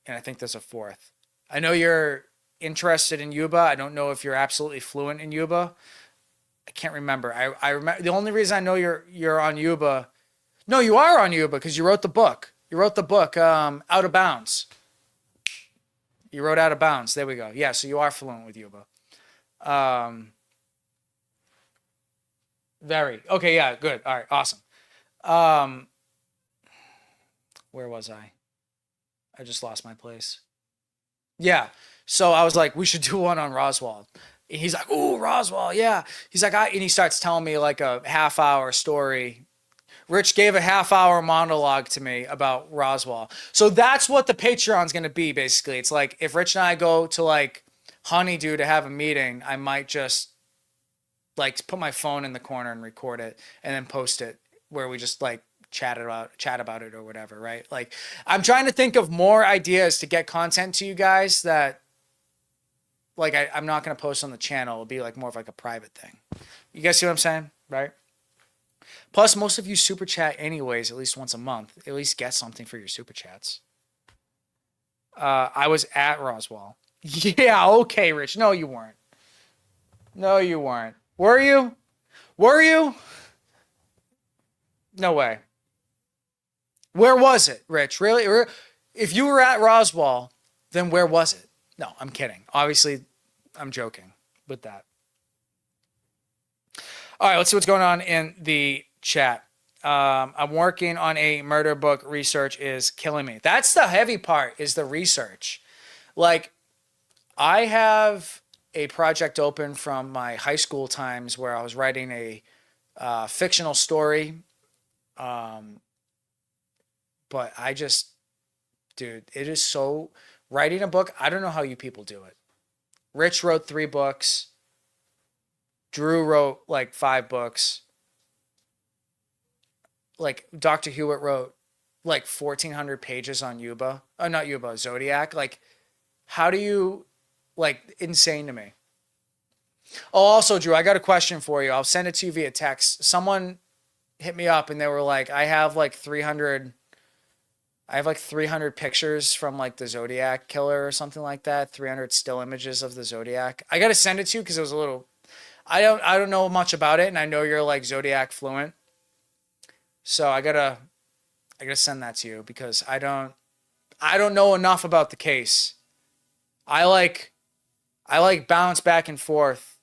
and I think there's a 4th. I know you're interested in Yuba. I don't know if you're absolutely fluent in Yuba. I can't remember. I remember the only reason I know you're on Yuba. No, you are on Yuba because you wrote the book. You wrote the book, Out of Bounds. You wrote Out of Bounds. There we go. Yeah, so you are fluent with Yuba. Very. Okay, yeah, good. All right, awesome. Where was I? I just lost my place. Yeah, so I was like, we should do one on Roswell. And he's like, ooh, Roswell, yeah. He's like, and he starts telling me like a half-hour story. Rich gave a half-hour monologue to me about Roswell. So that's what the Patreon's going to be, basically. It's like, if Rich and I go to, like, Honeydew to have a meeting, I might just, like, put my phone in the corner and record it and then post it where we just, like, chat about it or whatever, right? Like, I'm trying to think of more ideas to get content to you guys that, like, I'm not going to post on the channel. It'll be, like, more of, like, a private thing. You guys see what I'm saying, right? Plus, most of you super chat anyways, at least once a month. At least get something for your super chats. I was at Roswell. Yeah, okay, Rich. No, you weren't. No, you weren't. Were you? Were you? No way. Where was it, Rich? Really? If you were at Roswell, then where was it? No, I'm kidding. Obviously, I'm joking with that. All right, let's see what's going on in the chat. I'm working on a murder book. Research is killing me. That's the heavy part, is the research. Like, I have a project open from my high school times where I was writing a fictional story. But I just, dude, it is so, writing a book, I don't know how you people do it. Rich wrote 3 books. Drew wrote like 5 books. Like Dr. Hewitt wrote like 1,400 pages on Yuba. Oh, not Yuba, Zodiac. Like, how do you, like, insane to me. Oh, also, Drew, I got a question for you. I'll send it to you via text. Someone hit me up and they were like, I have like 300 pictures from like the Zodiac killer or something like that. 300 still images of the Zodiac. I got to send it to you because it was a little, I don't know much about it. And I know you're like Zodiac fluent. So I gotta send that to you because I don't know enough about the case. I like, I like bounce back and forth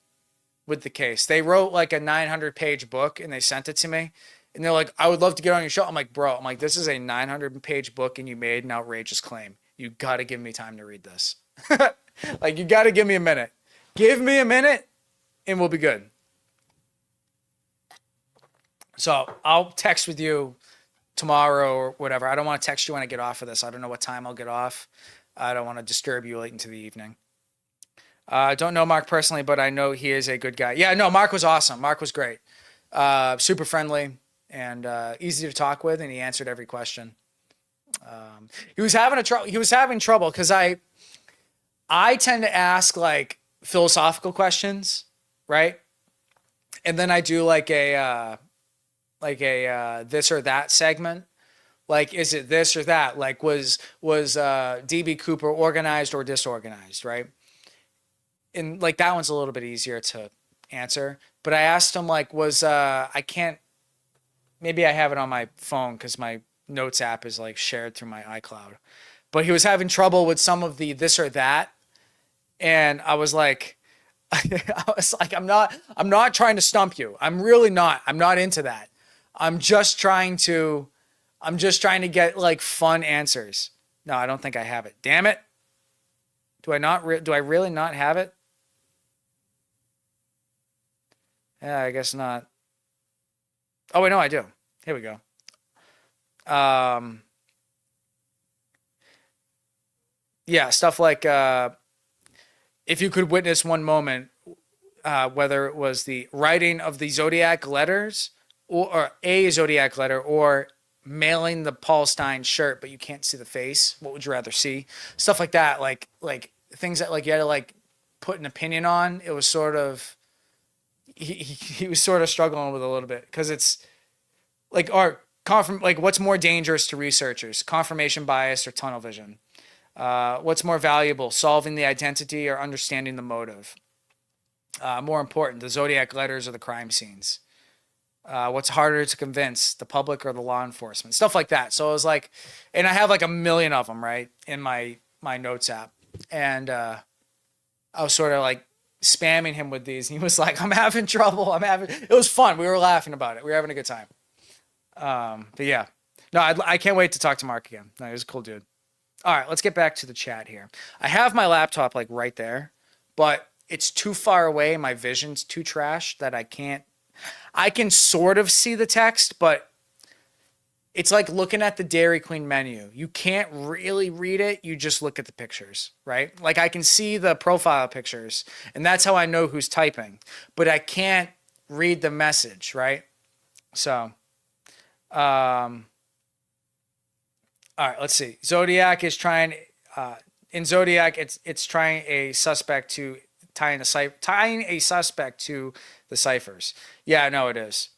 with the case. They wrote like a 900-page book and they sent it to me. And they're like, I would love to get on your show. I'm like, bro, this is a 900-page book and you made an outrageous claim. You got to give me time to read this. Like, you got to give me a minute. Give me a minute and we'll be good. So I'll text with you tomorrow or whatever. I don't want to text you when I get off of this. I don't know what time I'll get off. I don't want to disturb you late into the evening. I don't know Mark personally, but I know he is a good guy. Yeah, no, Mark was awesome. Mark was great. Super friendly and easy to talk with, and he answered every question. He was having trouble because I tend to ask like philosophical questions, right? And then I do like a this or that segment. Like, is it this or that? Like, was DB Cooper organized or disorganized, right? And like that one's a little bit easier to answer. But I asked him like, maybe I have it on my phone because my notes app is like shared through my iCloud. But he was having trouble with some of the this or that, and I was like, I'm not trying to stump you. I'm really not. I'm not into that. I'm just trying to get like fun answers. No, I don't think I have it. Damn it. Do I really not have it? Yeah, I guess not. Oh, wait, no, I do. Here we go. Yeah, stuff like if you could witness one moment, whether it was the writing of the Zodiac letters or a Zodiac letter or mailing the Paul Stein shirt, but you can't see the face, what would you rather see? Stuff like that, like things that like you had to like put an opinion on. It was sort of he was sort of struggling with a little bit because it's like what's more dangerous to researchers, confirmation bias or tunnel vision? What's more valuable, solving the identity or understanding the motive? More important, the Zodiac letters or the crime scenes? What's harder to convince, the public or the law enforcement? Stuff like that. So I was like, and I have like a million of them, right, in my notes app. And I was sort of like spamming him with these. And he was like, I'm having trouble. It was fun. We were laughing about it. We were having a good time. But yeah, no, I can't wait to talk to Mark again. No, he was a cool dude. All right, let's get back to the chat here. I have my laptop like right there, but it's too far away. My vision's too trash that I can sort of see the text, but it's like looking at the Dairy Queen menu. You can't really read it. You just look at the pictures, right? Like I can see the profile pictures and that's how I know who's typing, but I can't read the message, right? So, all right, let's see. Zodiac is trying, in Zodiac, it's trying a suspect to tying a suspect to the ciphers. Yeah, no, it is.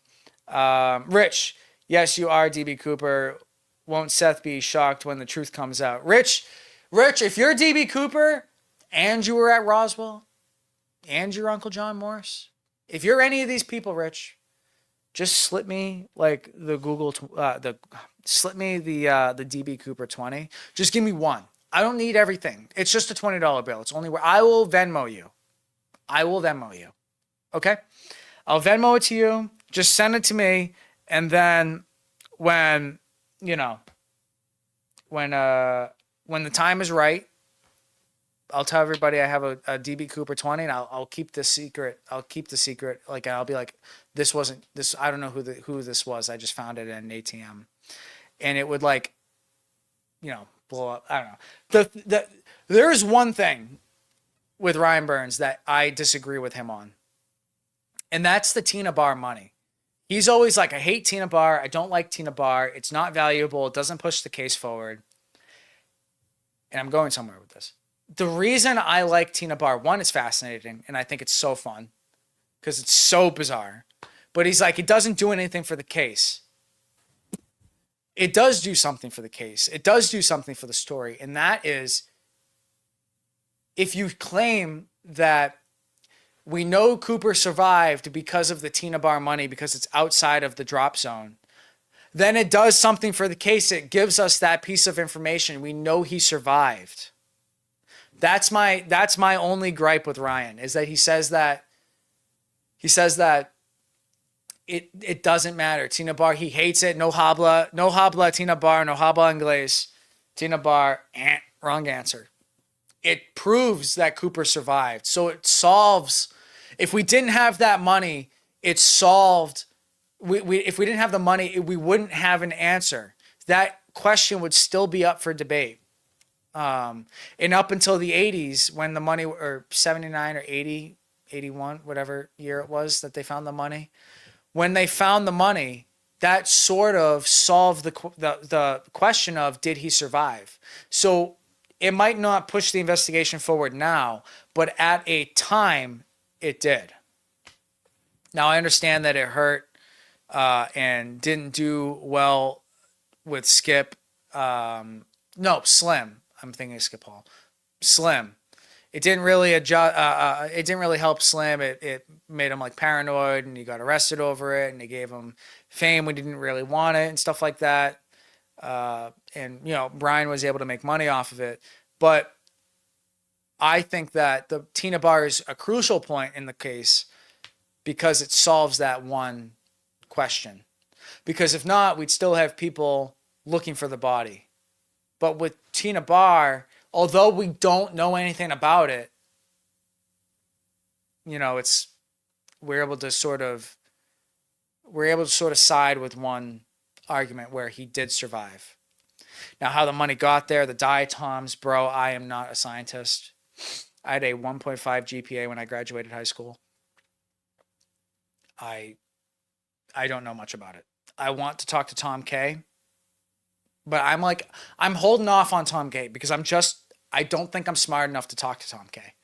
Rich, yes, you are DB Cooper. Won't Seth be shocked when the truth comes out? Rich, if you're DB Cooper and you were at Roswell and your Uncle John Morse, if you're any of these people, Rich, just slip me like the DB Cooper 20. Just give me one. I don't need everything. It's just a $20 bill. It's only where I will Venmo you. Okay? I'll Venmo it to you. Just send it to me. And then when the time is right, I'll tell everybody I have a DB Cooper 20 and I'll keep the secret. Like I'll be like, this wasn't this. I don't know who this was. I just found it at an ATM, and it would like, blow up. I don't know. There is one thing with Ryan Burns that I disagree with him on, And that's the Tina Bar money. He's always like, I hate Tina Bar. I don't like Tina Bar. It's not valuable. It doesn't push the case forward. And I'm going somewhere with this. The reason I like Tina Bar, one, it's fascinating, and I think it's so fun because it's so bizarre. But he's like, it doesn't do anything for the case. It does do something for the case. It does do something for the story. And that is, if you claim that we know Cooper survived because of the Tina Bar money, because it's outside of the drop zone, then it does something for the case. It gives us that piece of information. We know he survived. That's my only gripe with Ryan, is that he says that it doesn't matter. Tina Bar, he hates it. No habla Tina Bar, no habla inglés. Tina Bar, wrong answer. It proves that Cooper survived. So it solves, if we didn't have that money, it solved. If we didn't have the money, we wouldn't have an answer. That question would still be up for debate. And up until the 80s, when the money, or 79 or 80, 81, whatever year it was that they found the money, when they found the money, that sort of solved the question of, did he survive? So it might not push the investigation forward now, but at a time, it did. Now, I understand that it hurt and didn't do well with Skip. No, Slim. I'm thinking of Skip Hall. Slim. It didn't really adjust. It didn't really help Slim. It made him like paranoid, and he got arrested over it, and they gave him fame when he didn't really want it and stuff like that. And Brian was able to make money off of it. But I think that the Tina Bar is a crucial point in the case because it solves that one question. Because if not, we'd still have people looking for the body. But with Tina Bar, although we don't know anything about it, we're able to sort of side with one argument where he did survive. Now, how the money got there, the diatoms, bro, I am not a scientist. I had a 1.5 GPA when I graduated high school. I don't know much about it. I want to talk to Tom K, but I'm holding off on Tom K because I don't think I'm smart enough to talk to Tom K.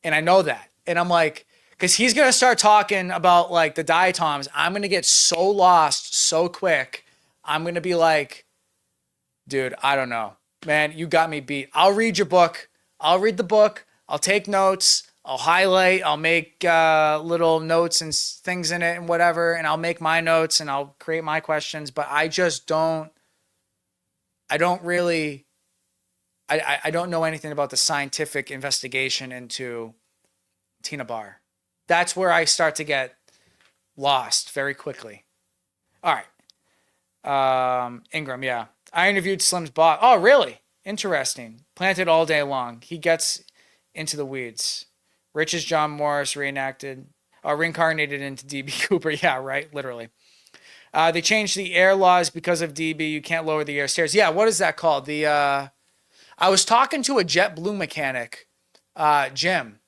And I know that. And I'm like, because he's going to start talking about like the diatoms. I'm going to get so lost so quick. I'm going to be like, dude, I don't know, man, you got me beat. I'll read your book. I'll read the book. I'll take notes. I'll highlight. I'll make little notes and things in it and whatever. And I'll make my notes and I'll create my questions. But I don't know anything about the scientific investigation into Tina Bar. That's where I start to get lost very quickly. All right. Ingram, yeah. I interviewed Slim's boss. Oh, really? Interesting. Planted all day long. He gets into the weeds. Rich is John Morris reincarnated into DB Cooper. Yeah, right. Literally. They changed the air laws because of DB. You can't lower the air stairs. Yeah, what is that called? I was talking to a JetBlue mechanic, Jim.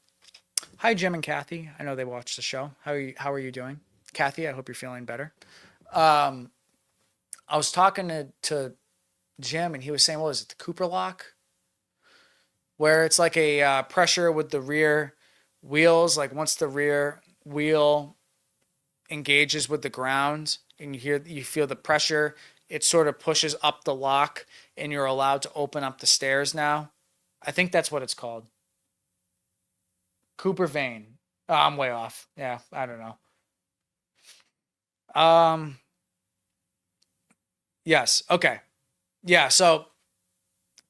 Hi, Jim and Kathy. I know they watch the show. How are you doing? Kathy, I hope you're feeling better. I was talking to Jim, and he was saying, what was it, the Cooper lock? Where it's like a pressure with the rear wheels. Like once the rear wheel engages with the ground and you feel the pressure, it sort of pushes up the lock and you're allowed to open up the stairs now. I think that's what it's called. Cooper vane. Oh, I'm way off. Yeah, I don't know. Yes. Okay. Yeah. So,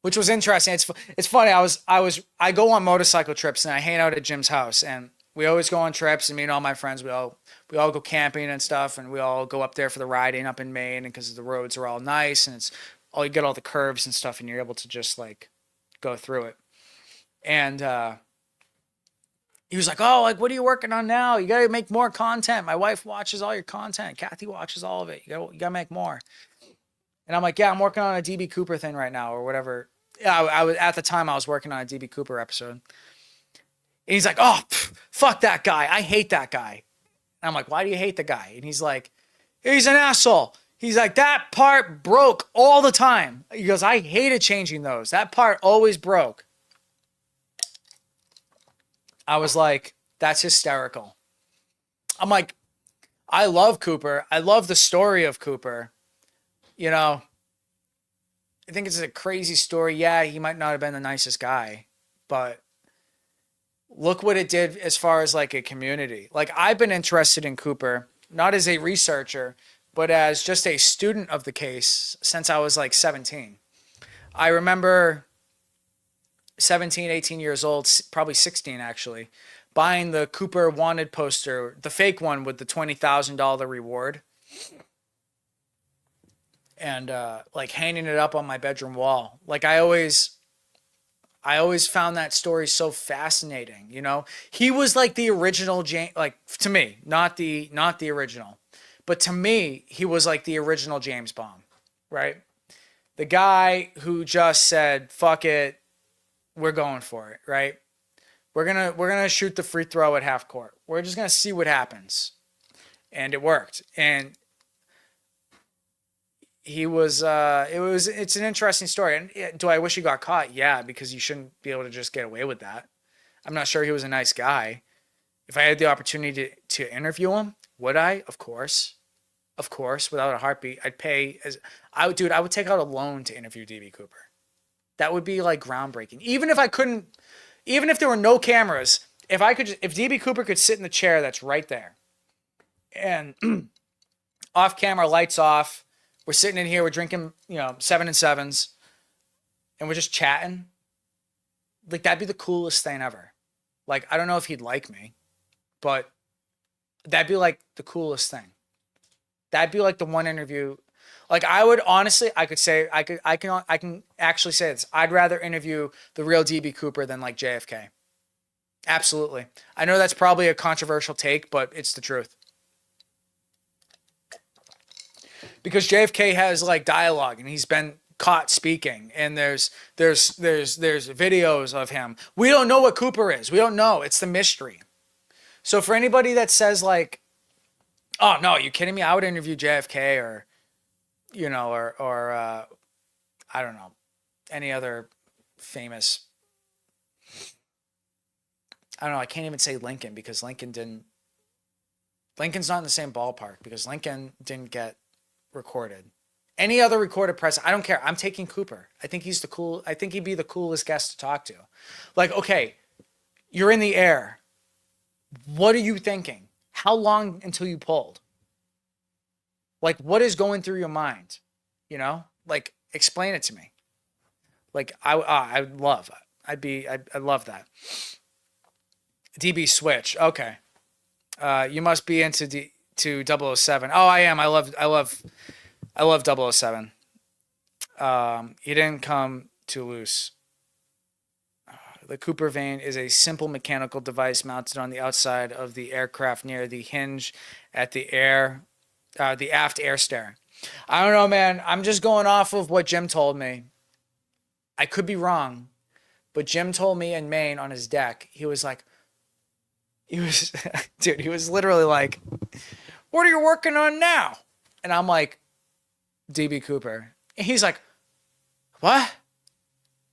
which was interesting. It's funny. I go on motorcycle trips and I hang out at Jim's house, and we always go on trips, and me and all my friends, we all go camping and stuff, and we all go up there for the riding up in Maine, and because the roads are all nice, and you get all the curves and stuff, and you're able to just like go through it. And he was like, oh, like, what are you working on now? You got to make more content. My wife watches all your content. Kathy watches all of it. You got to make more. And I'm like, yeah, I'm working on a DB Cooper thing right now or whatever. Yeah, I was at the time I was working on a DB Cooper episode. And he's like, oh, fuck that guy. I hate that guy. And I'm like, why do you hate the guy? And he's like, he's an asshole. He's like, that part broke all the time. He goes, I hated changing those. That part always broke. I was like, that's hysterical. I'm like, I love Cooper. I love the story of Cooper. You know, I think it's a crazy story. Yeah, he might not have been the nicest guy, but look what it did as far as like a community. Like I've been interested in Cooper, not as a researcher, but as just a student of the case since I was like 17. I remember 17, 18 years old, probably 16 actually, buying the Cooper wanted poster, the fake one with the $20,000 reward, and like hanging it up on my bedroom wall. Like I always found that story so fascinating. You know, he was like the original James, like to me, not the original, but to me, he was like the original James Bond, right? The guy who just said, "Fuck it, we're going for it," right? We're gonna shoot the free throw at half court. We're just gonna see what happens, and it worked. And it's an interesting story. And do I wish he got caught? Yeah, because you shouldn't be able to just get away with that. I'm not sure he was a nice guy. If I had the opportunity to interview him, would I? Of course, without a heartbeat. I'd pay I would take out a loan to interview DB Cooper. That would be like groundbreaking. Even if there were no cameras, if DB Cooper could sit in the chair that's right there, and off camera, lights off, we're sitting in here, we're drinking, 7 and 7s, and we're just chatting. Like that'd be the coolest thing ever. Like I don't know if he'd like me, but that'd be like the coolest thing. That'd be like the one interview. Like I would honestly, I can actually say this. I'd rather interview the real DB Cooper than like JFK. Absolutely. I know that's probably a controversial take, but it's the truth. Because JFK has like dialogue and he's been caught speaking, and there's videos of him. We don't know what Cooper is. We don't know. It's the mystery. So for anybody that says like, "Oh no, you kidding me? I would interview JFK or I don't know, any other famous." I don't know. I can't even say Lincoln because Lincoln's not in the same ballpark because Lincoln didn't get recorded. Any other recorded president, I don't care. I'm taking Cooper. I think he'd be the coolest guest to talk to. Like, okay, you're in the air. What are you thinking? How long until you pulled? Like, what is going through your mind? Like, explain it to me. Like, I'd love that. DB Switch. Okay. You must be into to 007. Oh, I am. I love 007. He didn't come too loose. The Cooper vane is a simple mechanical device mounted on the outside of the aircraft near the hinge at the aft air stair. I don't know, man. I'm just going off of what Jim told me. I could be wrong, but Jim told me in Maine on his deck, he was literally like, "What are you working on now?" And I'm like, DB Cooper. And he's like, "What?"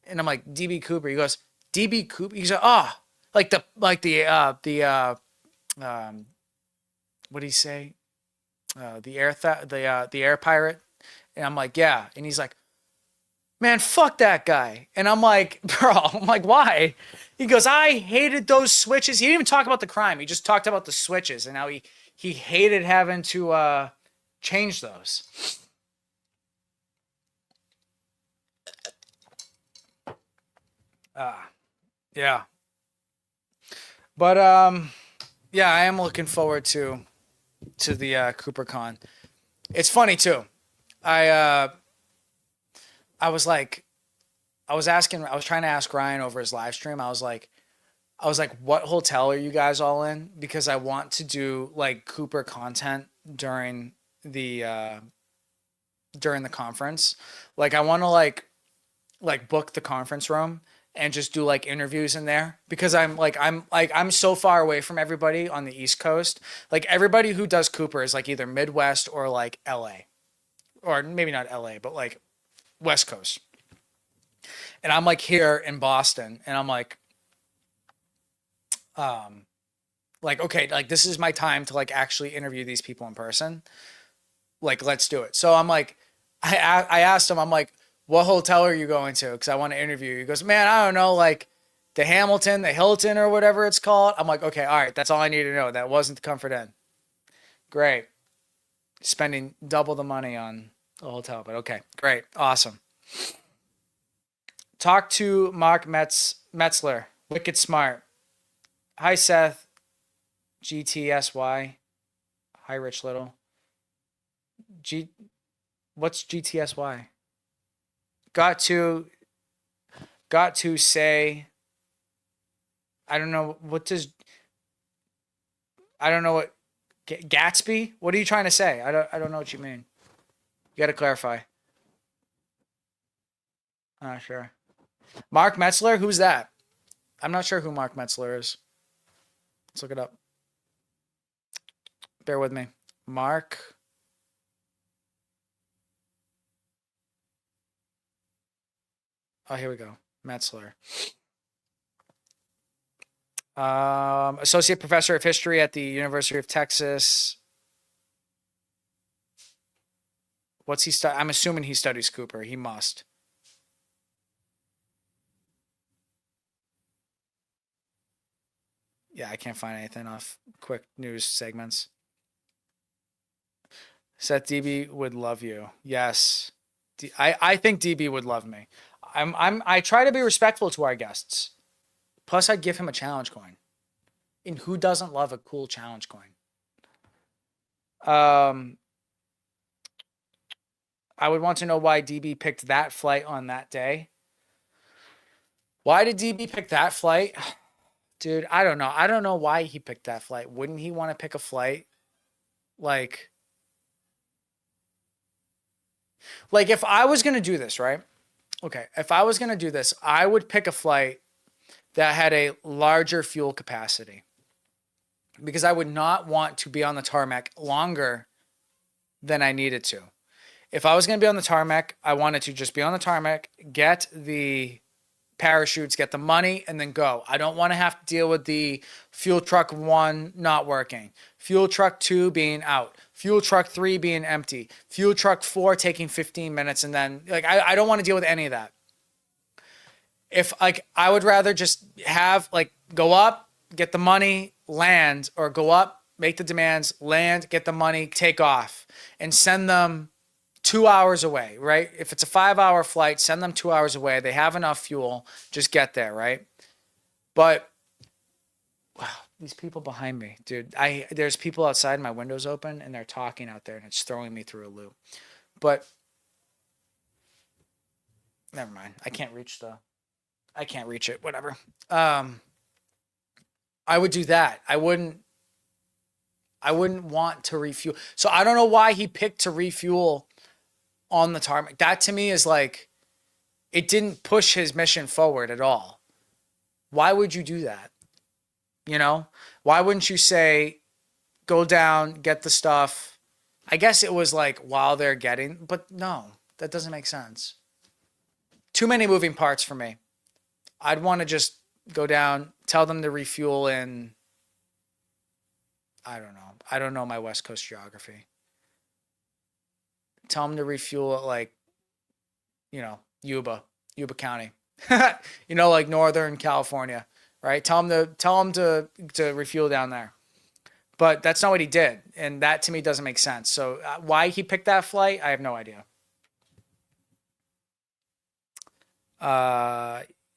And I'm like, DB Cooper. He goes, DB Cooper. He's like, "Oh, what did he say? The air pirate." And I'm like, "Yeah." And he's like, "Man, fuck that guy." And I'm like, "Bro," I'm like, "Why?" He goes, "I hated those switches." He didn't even talk about the crime. He just talked about the switches and how he hated having to change those. Yeah. But yeah, I am looking forward to the CooperCon. It's funny too. I was trying to ask Ryan over his live stream. I was like, "What hotel are you guys all in?" Because I want to do like Cooper content during the conference. Like I want to like book the conference room and just do like interviews in there because I'm so far away from everybody on the East Coast. Like everybody who does Cooper is like either Midwest or like LA, or maybe not LA, but like West Coast. And I'm like here in Boston, and I'm um like okay, like this is my time to like actually interview these people in person. Like let's do it. So I'm like, I asked him, I'm like, what hotel are you going to? Because I want to interview you. He goes, man, I don't know, like the Hamilton, the Hilton, or whatever it's called. I'm like, okay, all right, that's all I need to know. That wasn't the Comfort Inn. Great, spending double the money on the hotel, but okay, great, awesome. Talk to Mark Metzler, wicked smart. Hi Seth, GTSY. Hi Rich Little. G, what's GTSY? Got to got to say, I don't know what does, I don't know what Gatsby. What are you trying to say? I don't know what you mean. You got to clarify. Sure. Mark Metzler, who's that? I'm not sure who Mark Metzler is. Let's look it up. Bear with me. Mark. Oh, here we go. Metzler. Associate professor of history at the University of Texas. What's he study? I'm assuming he studies Cooper. He must. Yeah, I can't find anything off quick news segments. Seth DB would love you. Yes. I think DB would love me. I try to be respectful to our guests. Plus I'd give him a challenge coin. And who doesn't love a cool challenge coin? I would want to know why DB picked that flight on that day. Why did DB pick that flight? Dude, I don't know. I don't know why he picked that flight. Wouldn't he want to pick a flight like if I was going to do this, right? Okay, if I was going to do this, I would pick a flight that had a larger fuel capacity because I would not want to be on the tarmac longer than I needed to. If I was going to be on the tarmac, I wanted to just be on the tarmac, get the parachutes, get the money, and then go. I don't want to have to deal with the fuel truck 1 not working, fuel truck 2 being out, fuel truck 3 being empty, fuel truck 4 taking 15 minutes, and then like I don't want to deal with any of that. If like I would rather just have like go up, get the money, land, or go up, make the demands, land, get the money, take off, and send them 2 hours away, right? If it's a 5-hour flight, send them 2 hours away. They have enough fuel, just get there, right? But wow, these people behind me, dude. There's people outside, my window's open, and they're talking out there, and it's throwing me through a loop. But never mind. I can't reach it. Whatever. I would do that. I wouldn't want to refuel. So I don't know why he picked to refuel on the tarmac. That to me is like, it didn't push his mission forward at all. Why would you do that? You know, why wouldn't you say, go down, get the stuff? I guess it was like while they're getting, but no, that doesn't make sense. Too many moving parts for me. I'd want to just go down, tell them to refuel in, I don't know. I don't know my West Coast geography. Tell them to refuel at like, Yuba County, like Northern California, right? Tell them to refuel down there. But that's not what he did. And that to me doesn't make sense. So why he picked that flight, I have no idea.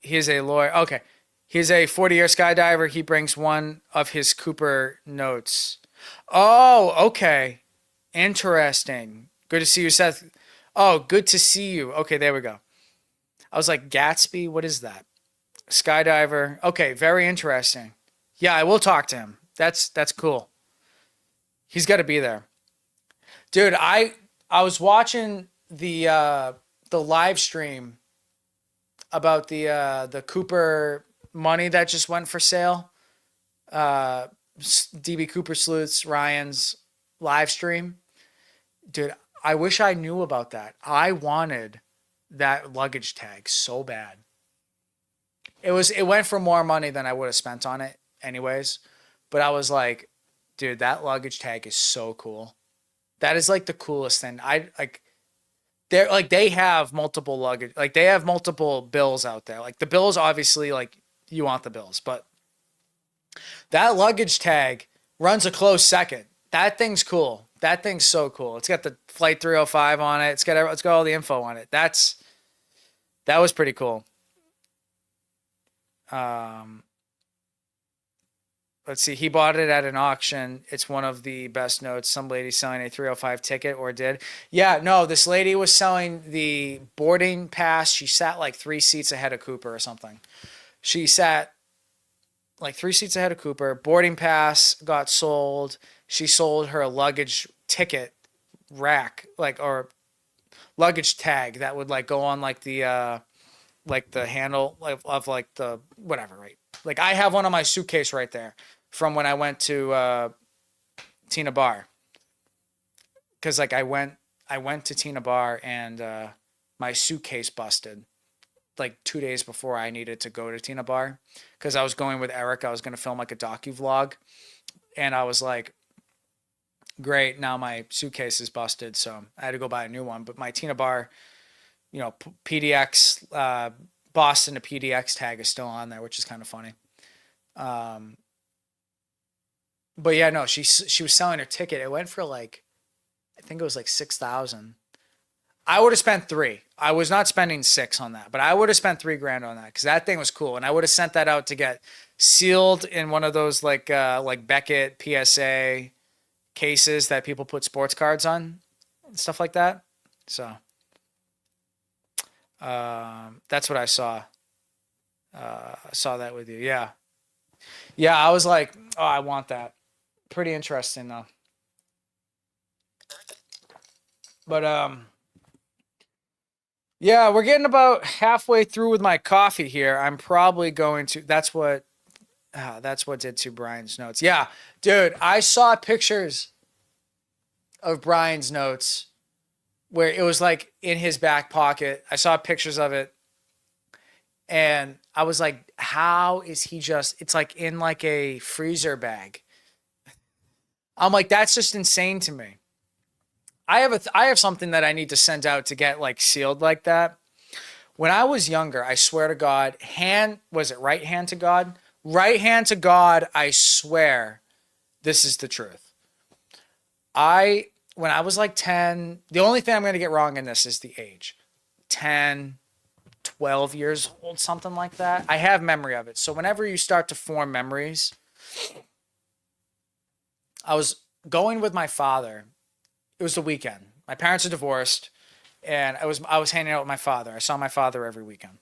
He's a lawyer. Okay. He's a 40-year skydiver. He brings one of his Cooper notes. Oh, okay. Interesting. Good to see you, Seth. Oh, good to see you. Okay, there we go. I was like, Gatsby? What is that? Skydiver. Okay, very interesting. Yeah, I will talk to him. That's cool. He's got to be there. Dude, I was watching the live stream about the Cooper money that just went for sale. Uh, DB Cooper Sleuth's Ryan's live stream. Dude, I wish I knew about that. I wanted that luggage tag so bad. It went for more money than I would have spent on it anyways. But I was like, dude, that luggage tag is so cool. That is like the coolest thing. I like they're like they have multiple luggage, like they have multiple bills out there. Like the bills obviously like you want the bills, but that luggage tag runs a close second. That thing's cool. That thing's so cool. It's got the flight 305 on it. It's got all the info on it. That was pretty cool. Um, let's see. He bought it at an auction. It's one of the best notes. Some lady selling a 305 ticket or did. Yeah, no, this lady was selling the boarding pass. She sat like 3 seats ahead of Cooper or something. She sat like 3 seats ahead of Cooper. Boarding pass got sold. She sold her luggage ticket rack, like, or luggage tag that would like go on like the handle of like the whatever, right? Like I have one on my suitcase right there from when I went to Tina Bar. Cause like I went to Tina Bar and my suitcase busted like 2 days before I needed to go to Tina Bar. Cause I was going with Eric. I was gonna film like a docu vlog. And I was like, great, now my suitcase is busted, so I had to go buy a new one. But my Tina Bar, PDX, Boston to PDX tag is still on there, which is kind of funny. Um, but yeah, no, she was selling her ticket. It went for like, I think it was like 6,000. I would have spent three. I was not spending six on that, but I would have spent $3,000 on that because that thing was cool, and I would have sent that out to get sealed in one of those like Beckett PSA cases that people put sports cards on and stuff like that. So that's what I saw. I saw that with you. Yeah. Yeah. I was like, oh, I want that. Pretty interesting though. But yeah, we're getting about halfway through with my coffee here. I'm probably going to. That's what did to Brian's notes. Yeah, dude, I saw pictures of Brian's notes where it was like in his back pocket. I saw pictures of it and I was like, how is he just, it's like in like a freezer bag. I'm like, that's just insane to me. I have something that I need to send out to get like sealed like that. When I was younger, I swear to God, was it right hand to God? Right hand to God, I swear this is the truth. When I was like 10, the only thing I'm going to get wrong in this is the age. 10, 12 years old, something like that. I have memory of it. So whenever you start to form memories, I was going with my father. It was the weekend. My parents are divorced, and I was hanging out with my father. I saw my father every weekend.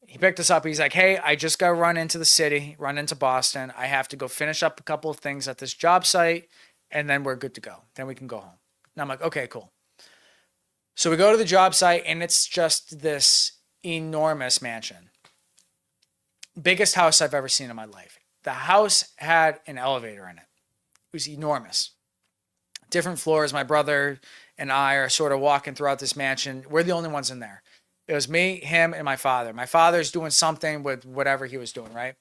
He picked us up. He's like, hey, I just got to run into the city, run into Boston. I have to go finish up a couple of things at this job site, and then we're good to go. Then we can go home. And I'm like, okay, cool. So we go to the job site, and it's just this enormous mansion. Biggest house I've ever seen in my life. The house had an elevator in it. It was enormous. Different floors. My brother and I are sort of walking throughout this mansion. We're the only ones in there. It was me, him, and my father. My father's doing something with whatever he was doing, right?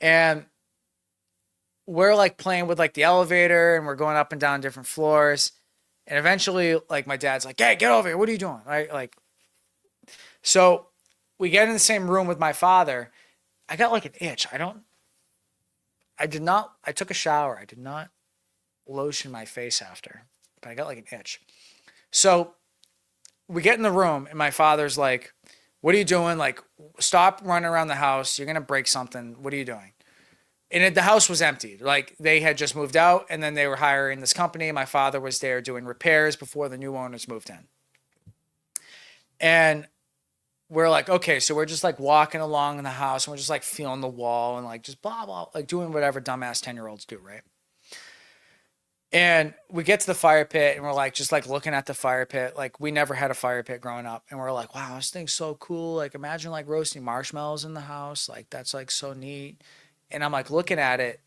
And we're like playing with like the elevator and we're going up and down different floors. And eventually, like my dad's like, hey, get over here. What are you doing? Right? Like, so we get in the same room with my father. I got like an itch. I took a shower. I did not lotion my face after, but I got like an itch. So we get in the room and my father's like, what are you doing? Like, stop running around the house. You're going to break something. What are you doing? And the house was empty. Like they had just moved out and then they were hiring this company. My father was there doing repairs before the new owners moved in. And we're like, okay, so we're just like walking along in the house and we're just like feeling the wall and like just blah, blah, like doing whatever dumbass 10-year-olds do, right? And we get to the fire pit and we're like, just like looking at the fire pit. Like we never had a fire pit growing up. And we're like, wow, this thing's so cool. Like imagine like roasting marshmallows in the house. Like that's like so neat. And I'm like looking at it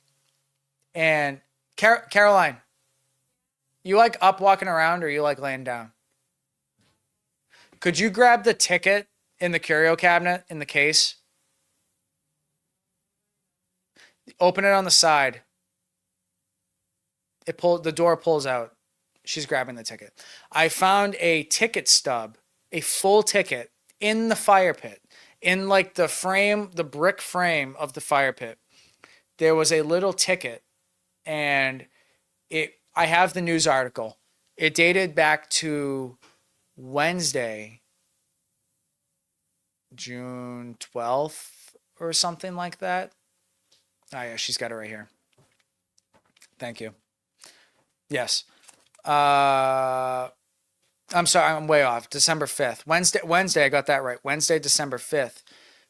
and Caroline, you like up walking around or you like laying down? Could you grab the ticket in the curio cabinet in the case? Open it on the side. The door pulls out. She's grabbing the ticket. I found a ticket stub, a full ticket in the fire pit, in like the frame, the brick frame of the fire pit. There was a little ticket, and I have the news article. It dated back to Wednesday, June 12th or something like that. Oh yeah, she's got it right here. Thank you. Yes. Uh I'm sorry, I'm way off. December 5th. Wednesday, I got that right. Wednesday, December 5th.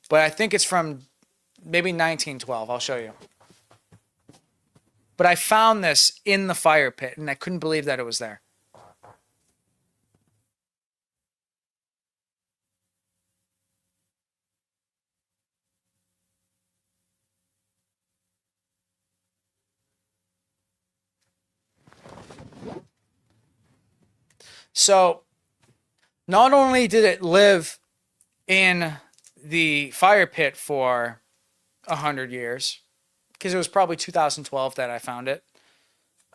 But I think it's from maybe 1912. I'll show you. But I found this in the fire pit and I couldn't believe that it was there. So, not only did it live in the fire pit for 100 years, because it was probably 2012 that I found it,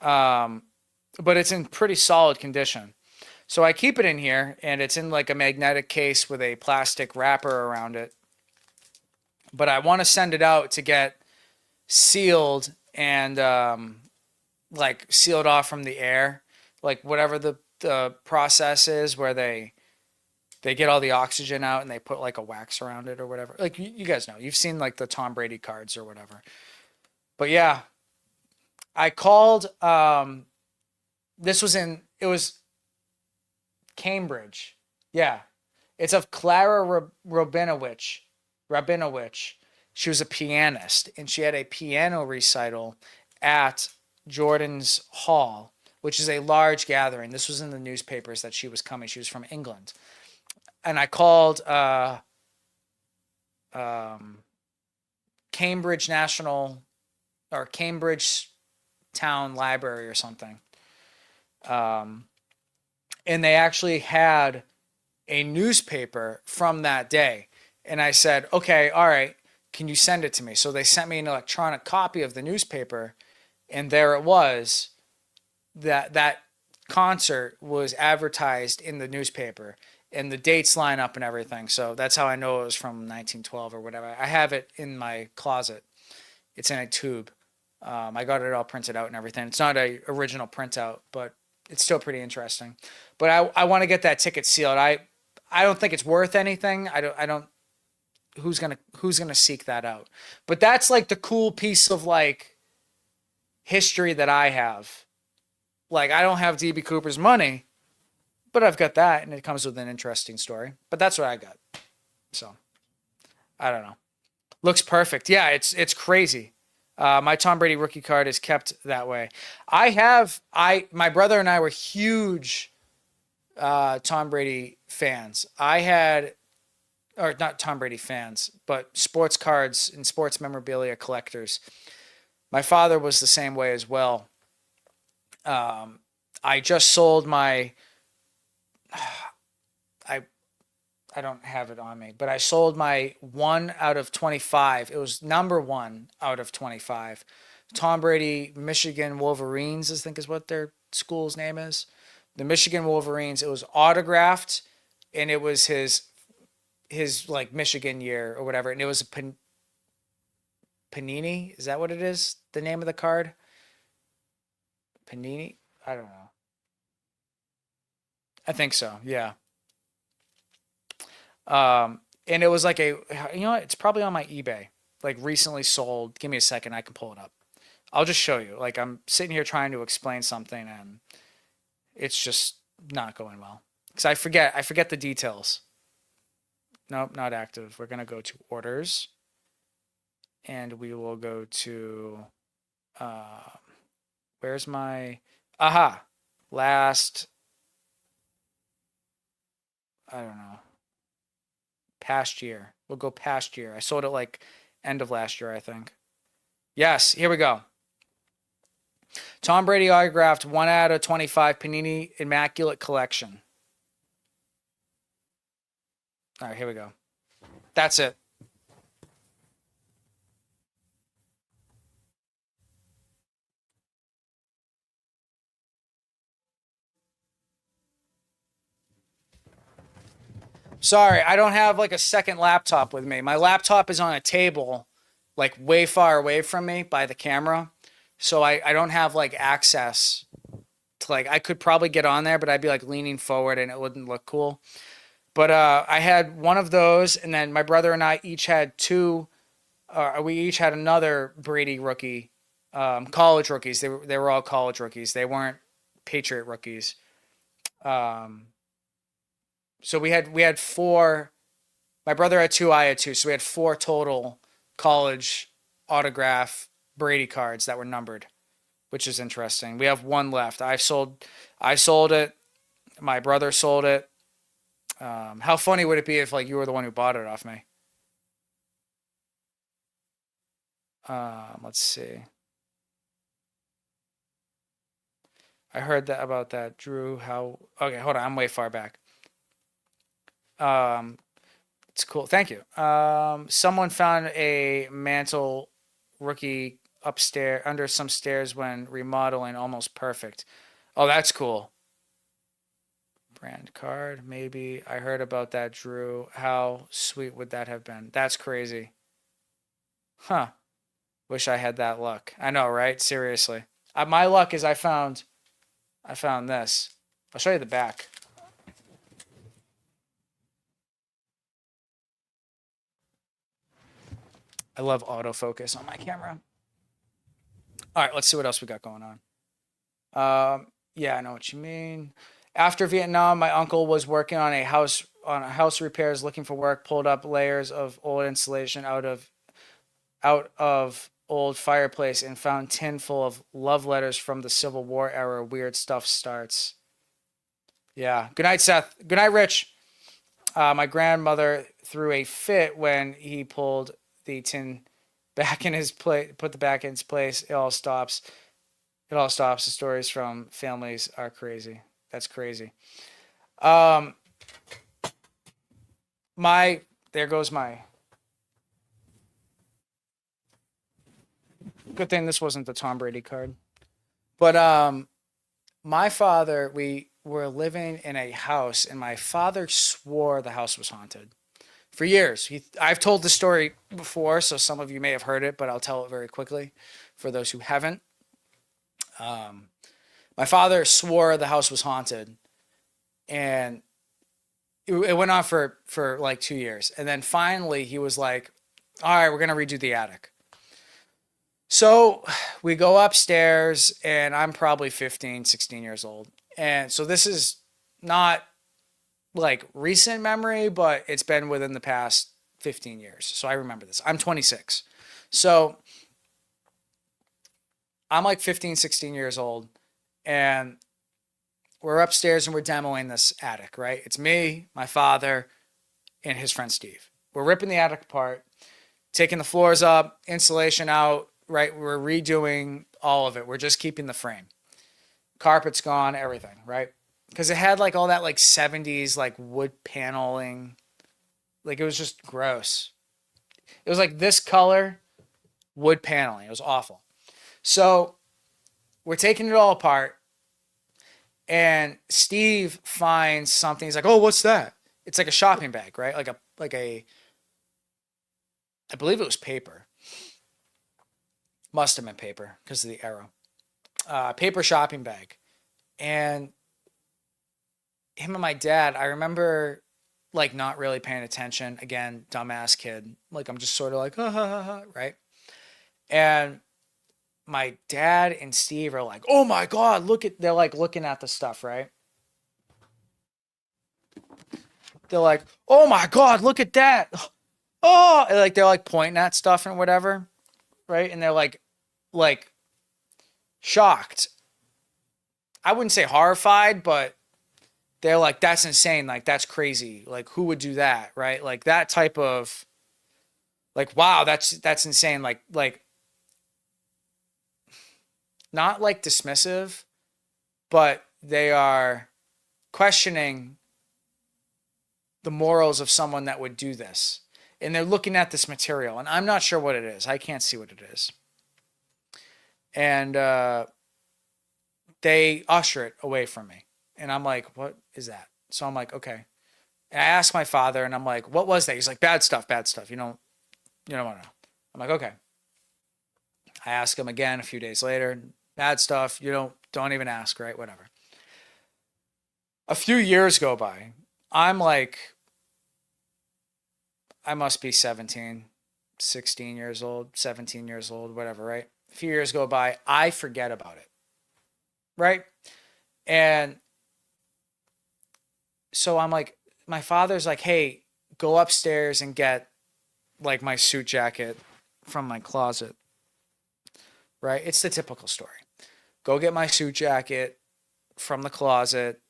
um, but it's in pretty solid condition. So I keep it in here, and it's in like a magnetic case with a plastic wrapper around it. But I want to send it out to get sealed and like sealed off from the air, like whatever the process is where they get all the oxygen out and they put like a wax around it or whatever. Like you guys know, you've seen like the Tom Brady cards or whatever. But yeah, I called. This was in it was Cambridge. Yeah, it's of Clara Rabinowitz. She was a pianist and she had a piano recital at Jordan's Hall, which is a large gathering. This was in the newspapers that she was coming. She was from England. And I called um, Cambridge National or Cambridge Town Library or something. Um, and they actually had a newspaper from that day. And I said, okay, all right, can you send it to me? So they sent me an electronic copy of the newspaper, and there it was. That concert was advertised in the newspaper, and the dates line up and everything. So that's how I know it was from 1912 or whatever. I have it in my closet. It's in a tube. I got it all printed out and everything. It's not a original printout, but it's still pretty interesting. But I want to get that ticket sealed. I don't think it's worth anything. I don't who's gonna seek that out. But that's like the cool piece of like history that I have. Like I don't have DB Cooper's money, but I've got that and it comes with an interesting story. But that's what I got. So I don't know. Looks perfect. Yeah, it's crazy. My Tom Brady rookie card is kept that way. My brother and I were huge Tom Brady fans. I had, or not Tom Brady fans, but sports cards and sports memorabilia collectors. My father was the same way as well. I just sold my, I I don't have it on me, but I sold my 1 out of 25. It was number 1 out of 25. Tom Brady, Michigan Wolverines, I think is what their school's name is. The Michigan Wolverines. It was autographed, and it was his like Michigan year or whatever, and it was a Panini. Is that what it is? The name of the card? Panini? I don't know. I think so. Yeah. And it was like it's probably on my eBay, like recently sold. Give me a second, I can pull it up. I'll just show you. Like I'm sitting here trying to explain something and it's just not going well. Because I forget the details. Nope, not active. We're gonna go to orders and we will go to uh where's my Aha. Last, I don't know, past year. We'll go past year. I sold it like end of last year, I think. Yes, here we go. Tom Brady autographed 1 out of 25 Panini Immaculate Collection. All right, here we go. That's it. Sorry, I don't have like a second laptop with me. My laptop is on a table, like way far away from me by the camera. So I don't have like access to like, I could probably get on there, but I'd be like leaning forward and it wouldn't look cool. But I had one of those, and then my brother and I each had two. We each had another Brady rookie, college rookies. They were all college rookies. They weren't Patriot rookies. Um, so we had four. My brother had two. I had two. So we had four total college autograph Brady cards that were numbered, which is interesting. We have one left. I sold it. My brother sold it. How funny would it be if like you were the one who bought it off me? Let's see. I heard that about that. Drew, how? Okay, hold on. I'm way far back. Um, it's cool. Thank you. Someone found a mantle rookie upstairs under some stairs when remodeling, almost perfect. Oh, that's cool. Brand card, maybe. I heard about that, Drew. How sweet would that have been? That's crazy. Huh. Wish I had that luck. I know, right? Seriously. My luck is I found this. I'll show you the back. I love autofocus on my camera. All right, let's see what else we got going on. Yeah, I know what you mean. After Vietnam, my uncle was working on a house repairs, looking for work, pulled up layers of old insulation out of old fireplace and found tin full of love letters from the Civil War era. Weird stuff starts. Yeah. Good night, Seth. Good night, Rich. My grandmother threw a fit when he pulled the tin back in his place, put the back in its place. It all stops. It all stops. The stories from families are crazy. That's crazy. Um, my there goes my. Good thing this wasn't the Tom Brady card. But my father, we were living in a house, and my father swore the house was haunted for years. I've told the story before, so some of you may have heard it, but I'll tell it very quickly for those who haven't. Um, my father swore the house was haunted, and it went on for like 2 years, and then finally he was like, "All right, we're gonna redo the attic." So we go upstairs, and I'm probably 15, 16 years old. And so this is not like recent memory, but it's been within the past 15 years. So I remember this. I'm 26. So I'm like 15, 16 years old, and we're upstairs and we're demoing this attic, right? It's me, my father, and his friend Steve. We're ripping the attic apart, taking the floors up, insulation out, right? We're redoing all of it. We're just keeping the frame. Carpet's gone, everything, right? Because it had like all that like 70s like wood paneling. Like it was just gross. It was like this color wood paneling. It was awful. So we're taking it all apart, and Steve finds something. He's like, "Oh, what's that?" It's like a shopping bag, right? Like a I believe it was paper. Must have been paper because of the arrow. Paper shopping bag. And him and my dad, I remember like not really paying attention. Again, dumbass kid. Like I'm just sort of like, ha ha ha ha, right? And my dad and Steve are like, "Oh my God, they're like looking at the stuff, right? They're like, "Oh my God, look at that." Oh, and like they're like pointing at stuff and whatever, right? And they're like shocked. I wouldn't say horrified, but they're like, that's insane. Like, that's crazy. Like, who would do that? Right. Like that type of like, wow, that's insane. Like not like dismissive, but they are questioning the morals of someone that would do this. And they're looking at this material, and I'm not sure what it is. I can't see what it is. And they usher it away from me. And I'm like, what is that? So I'm like, okay. And I asked my father, and I'm like, what was that? He's like, bad stuff, bad stuff. You don't want to know. I'm like, okay. I ask him again a few days later, bad stuff. Don't even ask, right? Whatever. A few years go by. I'm like, I must be 17, 16 years old, 17 years old, whatever, right? A few years go by. I forget about it, right? And so I'm like, my father's like, hey, go upstairs and get like my suit jacket from my closet, right? It's the typical story. Go get my suit jacket from the closet.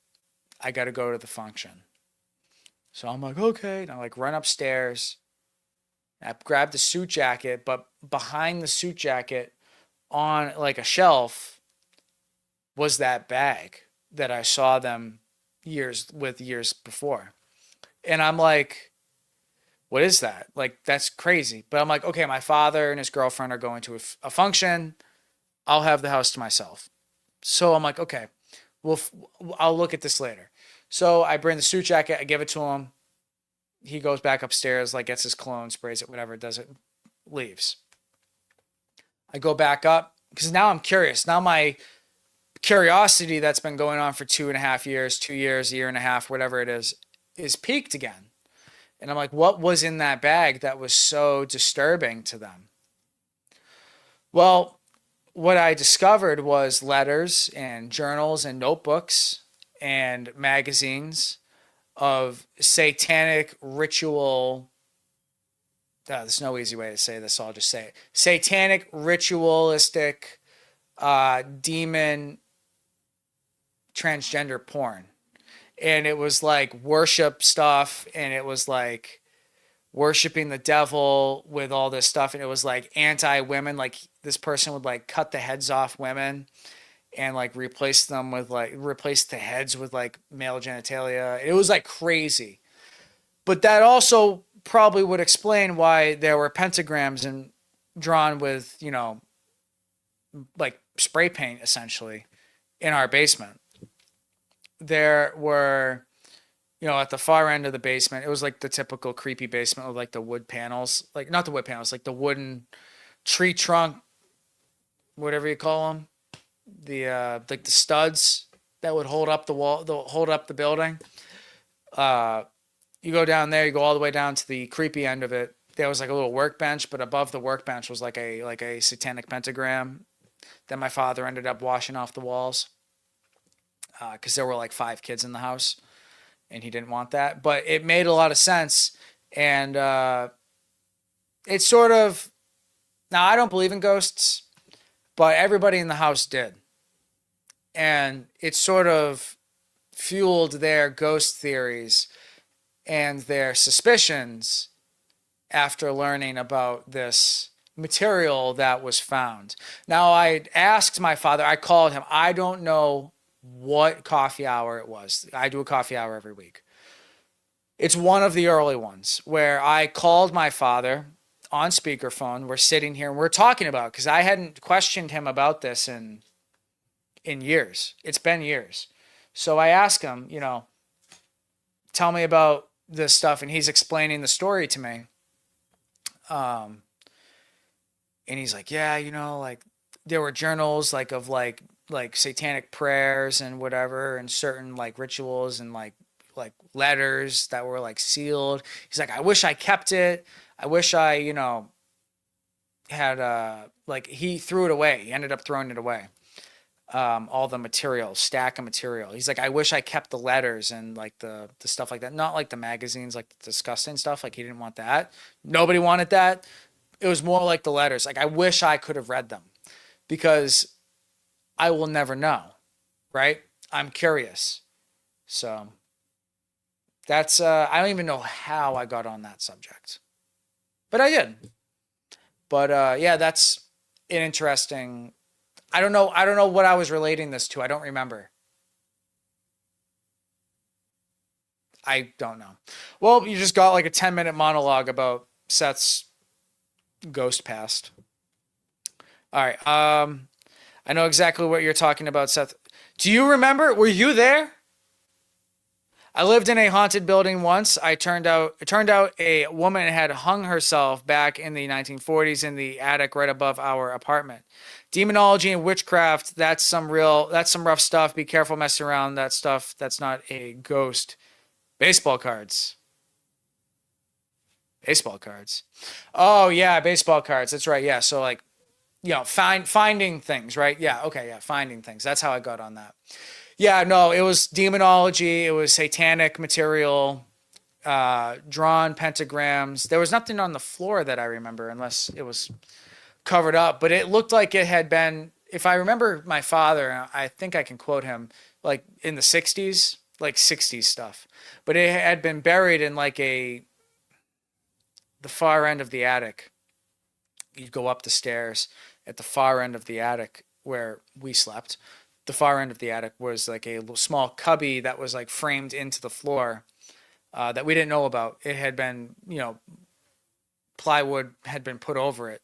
I got to go to the function. So I'm like, okay. And I like run upstairs. I grab the suit jacket, but behind the suit jacket on like a shelf was that bag that I saw them years before. And I'm like, what is that? Like, that's crazy. But I'm like, okay, my father and his girlfriend are going to a function. I'll have the house to myself. So I'm like, okay, well, I'll look at this later. So I bring the suit jacket, I give it to him. He goes back upstairs, like gets his cologne, sprays it, whatever, does it, leaves. I go back up because now I'm curious. Now my curiosity that's been going on for 2.5 years, 2 years, a year and a half, whatever it is peaked again. And I'm like, what was in that bag that was so disturbing to them? Well, what I discovered was letters and journals and notebooks and magazines of satanic ritual. There's no easy way to say this, so I'll just say it. Satanic ritualistic demon transgender porn. And it was like worship stuff, and it was like worshiping the devil with all this stuff, and it was like anti-women. Like this person would like cut the heads off women and like replace the heads with like male genitalia. It was like crazy. But that also probably would explain why there were pentagrams and drawn with, like spray paint essentially in our basement. There were, at the far end of the basement, it was like the typical creepy basement with like the wood panels, like not the wood panels, like the wooden tree trunk, whatever you call them, like the studs that would hold up the wall, hold up the building. You go down there, you go all the way down to the creepy end of it. There was like a little workbench, but above the workbench was like a satanic pentagram that my father ended up washing off the walls. Because there were like 5 kids in the house, and he didn't want that. But it made a lot of sense, and it sort of. Now I don't believe in ghosts, but everybody in the house did, and it sort of fueled their ghost theories and their suspicions after learning about this material that was found. Now I asked my father. I called him. I don't know what coffee hour it was. I do a coffee hour every week. It's one of the early ones where I called my father on speakerphone. We're sitting here and we're talking about it because I hadn't questioned him about this in years. It's been years. So I asked him, tell me about this stuff, and he's explaining the story to me. And he's like, yeah, like there were journals like of like satanic prayers and whatever, and certain like rituals and like letters that were like sealed. He's like, I wish I kept it. I wish I, had like he threw it away. He ended up throwing it away. All the material, stack of material. He's like, I wish I kept the letters and like the stuff like that. Not like the magazines, like the disgusting stuff. Like he didn't want that. Nobody wanted that. It was more like the letters. Like I wish I could have read them because I will never know, right? I'm curious. So that's I don't even know how I got on that subject, but I did. But yeah, that's an interesting. I don't know. I don't know what I was relating this to. I don't remember. I don't know. Well, you just got like a 10-minute monologue about Seth's ghost past. All right. I know exactly what you're talking about, Seth. Do you remember? Were you there? I lived in a haunted building once. It turned out a woman had hung herself back in the 1940s in the attic right above our apartment. Demonology and witchcraft, that's some rough stuff. Be careful messing around that stuff. That's not a ghost. Baseball cards. Baseball cards. Oh yeah, baseball cards. That's right. Yeah. So like, finding things, right? Yeah. Okay. Yeah. Finding things. That's how I got on that. Yeah. No, it was demonology. It was satanic material, drawn pentagrams. There was nothing on the floor that I remember, unless it was covered up. But it looked like it had been. If I remember my father, I think I can quote him, like in the '60s, like '60s stuff. But it had been buried in like the far end of the attic. You'd go up the stairs at the far end of the attic where we slept. The far end of the attic was like a little small cubby that was like framed into the floor, that we didn't know about. It had been, plywood had been put over it,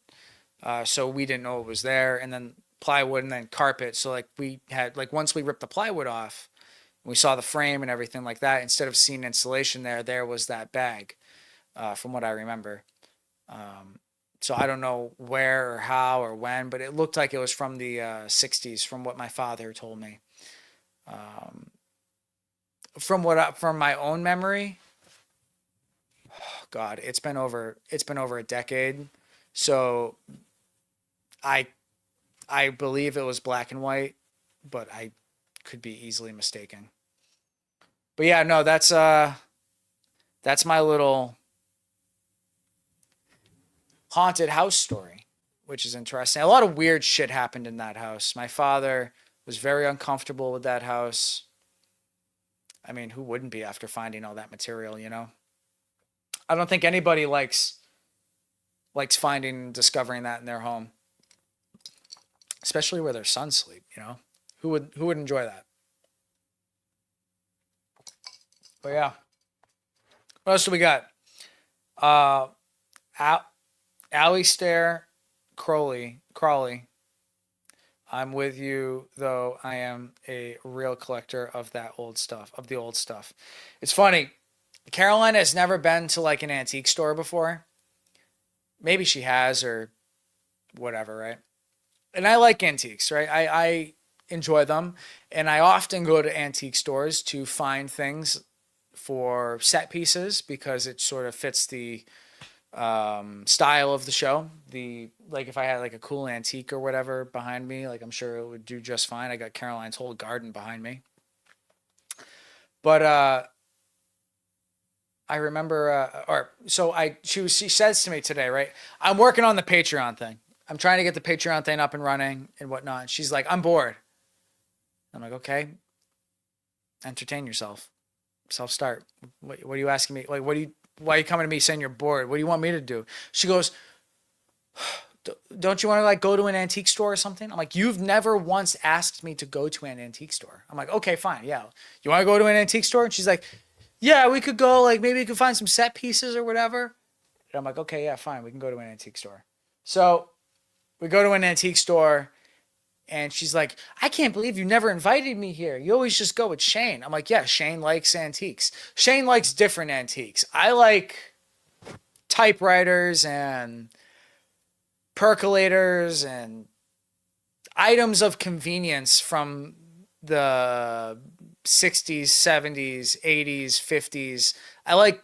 so we didn't know it was there. And then plywood and then carpet. So like we had like once we ripped the plywood off, we saw the frame and everything like that. Instead of seeing insulation there was that bag, from what I remember. Um, so I don't know where or how or when, but it looked like it was from the '60s, from what my father told me. Um, from my own memory, God, it's been over a decade. So I I believe it was black and white, but I could be easily mistaken. But yeah, no, that's my little haunted house story, which is interesting. A lot of weird shit happened in that house. My father was very uncomfortable with that house. I mean, who wouldn't be after finding all that material, you know? I don't think anybody likes finding and discovering that in their home, especially where their sons sleep, you know? Who would enjoy that? But yeah. What else do we got? Uh Al- Alistair Crawley. I'm with you, though. I am a real collector of that old stuff, of the old stuff. It's funny. Caroline has never been to like an antique store before. Maybe she has or whatever, right? And I like antiques, right? I enjoy them. And I often go to antique stores to find things for set pieces because it sort of fits the style of the show. The like if I had like a cool antique or whatever behind me, like I'm sure it would do just fine. I got Caroline's whole garden behind me. But I remember or so I she says to me today, right? I'm working on the Patreon thing. I'm trying to get the Patreon thing up and running and whatnot. And she's like, I'm bored. I'm like, okay, entertain yourself. Self start. What are you asking me? Like, why are you coming to me saying you're bored? What do you want me to do? She goes, don't you want to like go to an antique store or something? I'm like, you've never once asked me to go to an antique store. I'm like, okay, fine. Yeah. You want to go to an antique store? And she's like, yeah, we could go. Like, maybe we could find some set pieces or whatever. And I'm like, okay, yeah, fine. We can go to an antique store. So we go to an antique store and she's like, I can't believe you never invited me here. You always just go with Shane. I'm like, yeah, Shane likes antiques. Shane likes different antiques. I like typewriters and percolators and items of convenience from the 60s, 70s, 80s, 50s. I like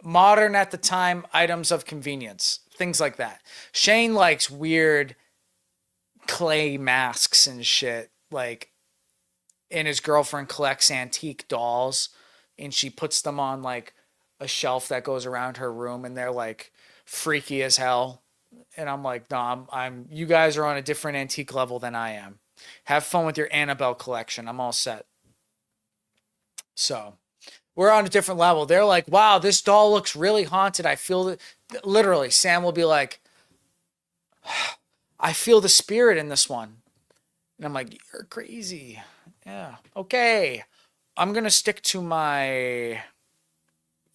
modern at the time items of convenience, things like that. Shane likes weird clay masks and shit. Like, and his girlfriend collects antique dolls and she puts them on like a shelf that goes around her room and they're like freaky as hell. And I'm like, no, you guys are on a different antique level than I am. Have fun with your Annabelle collection. I'm all set. So we're on a different level. They're like, wow, this doll looks really haunted. I feel that. Literally, Sam will be like, I feel the spirit in this one. And I'm like, you're crazy. Yeah. Okay. I'm going to stick to my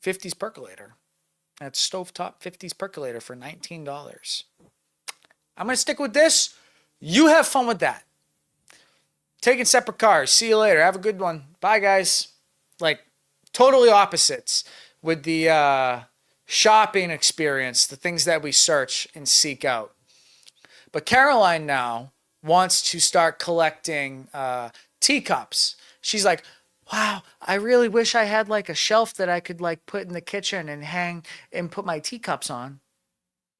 50s percolator. That's stovetop 50s percolator for $19. I'm going to stick with this. You have fun with that. Taking separate cars. See you later. Have a good one. Bye, guys. Like, totally opposites with the shopping experience, the things that we search and seek out. But Caroline now wants to start collecting teacups. She's like, wow, I really wish I had like a shelf that I could like put in the kitchen and hang and put my teacups on.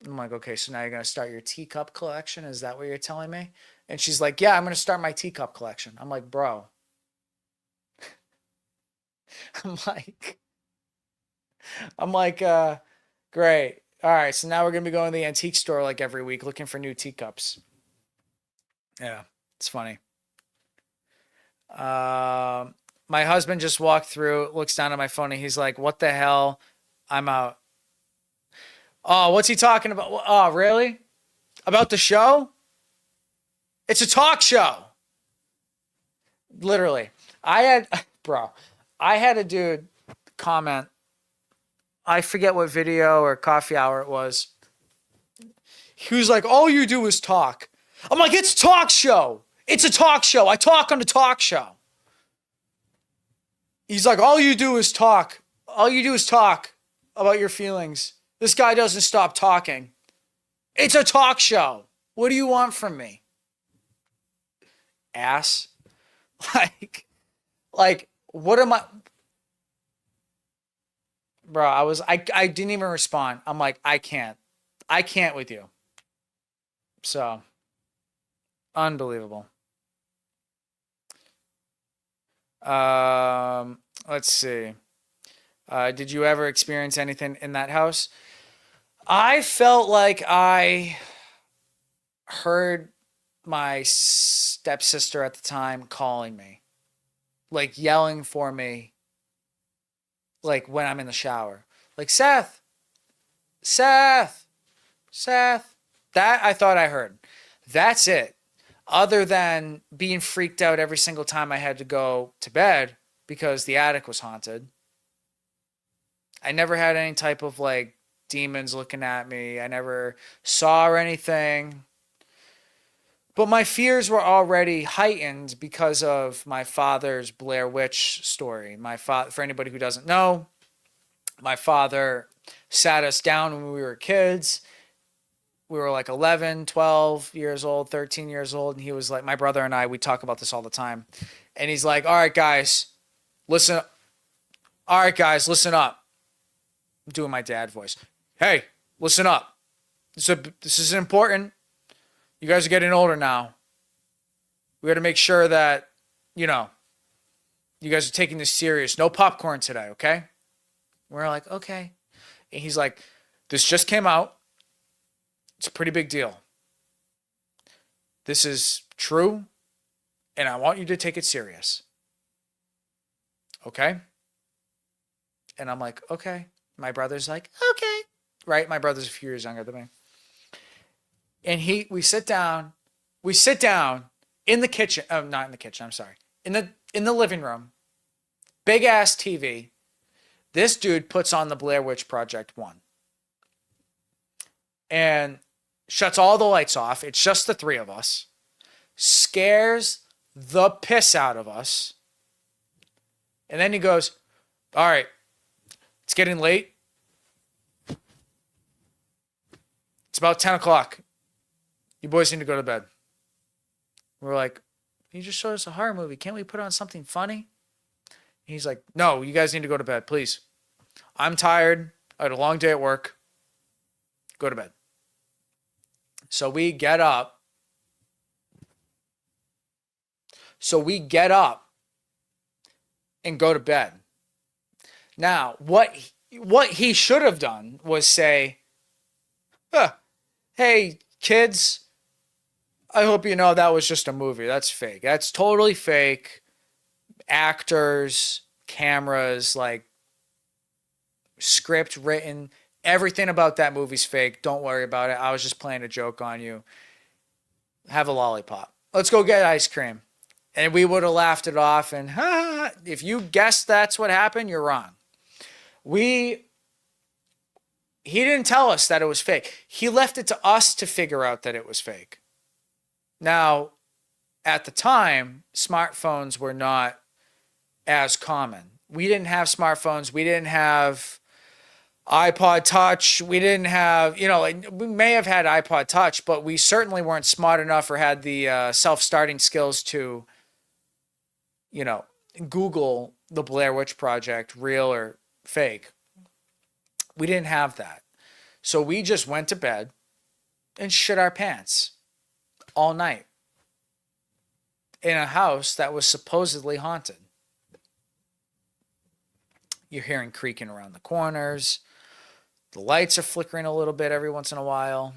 I'm like, okay, so now you're going to start your teacup collection? Is that what you're telling me? And she's like, yeah, I'm going to start my teacup collection. I'm like, bro. I'm like, great. All right, so now we're going to be going to the antique store like every week looking for new teacups. Yeah, it's funny. My husband just walked through, looks down at my phone, and he's like, what the hell? I'm out. Oh, what's he talking about? Oh, really? About the show? It's a talk show. Literally. I had a dude comment. I forget what video or coffee hour it was. He was like, all you do is talk. I'm like, it's a talk show. It's a talk show. I talk on a talk show. He's like, all you do is talk. All you do is talk about your feelings. This guy doesn't stop talking. It's a talk show. What do you want from me? Ass. Like, what am I? Bro, I didn't even respond. I'm like, I can't with you. So, unbelievable. Let's see. Did you ever experience anything in that house? I felt like I heard my stepsister at the time calling me, like yelling for me, like when I'm in the shower, like Seth. That I thought I heard. That's it. Other than being freaked out every single time I had to go to bed because the attic was haunted. I never had any type of like demons looking at me. I never saw anything. But my fears were already heightened because of my father's Blair Witch story. My father, for anybody who doesn't know, my father sat us down when we were kids. We were like 11, 12 years old, 13 years old. And he was like, my brother and I, we talk about this all the time. And he's like, all right, guys, listen. All right, guys, listen up. I'm doing my dad voice. Hey, listen up. This is important. You guys are getting older now. We got to make sure that, you guys are taking this serious. No popcorn today, okay? We're like, okay. And he's like, this just came out. It's a pretty big deal. This is true, and I want you to take it serious. Okay? And I'm like, okay. My brother's like, okay. Right? My brother's a few years younger than me. And we sit down in the kitchen. Oh, not in the kitchen, I'm sorry. In the living room. Big ass TV. This dude puts on the Blair Witch Project 1. And shuts all the lights off. It's just the three of us. Scares the piss out of us. And then he goes, all right, it's getting late. It's about 10 o'clock. You boys need to go to bed. We're like, you just showed us a horror movie. Can't we put on something funny? And he's like, no, you guys need to go to bed, please. I'm tired. I had a long day at work. Go to bed. So we get up. And go to bed. Now, what he should have done was say, hey, kids, I hope you know that was just a movie. That's fake. That's totally fake. Actors, cameras, like script written. Everything about that movie's fake. Don't worry about it. I was just playing a joke on you. Have a lollipop. Let's go get ice cream. And we would have laughed it off. And if you guessed that's what happened, you're wrong. We He didn't tell us that it was fake. He left it to us to figure out that it was fake. Now, at the time, smartphones were not as common. We didn't have smartphones. We didn't have iPod Touch. We didn't have, like, we may have had iPod Touch, but we certainly weren't smart enough or had the self-starting skills to, Google the Blair Witch Project, real or fake. We didn't have that. So we just went to bed and shit our pants all night in a house that was supposedly haunted. You're hearing creaking around the corners. The lights are flickering a little bit every once in a while,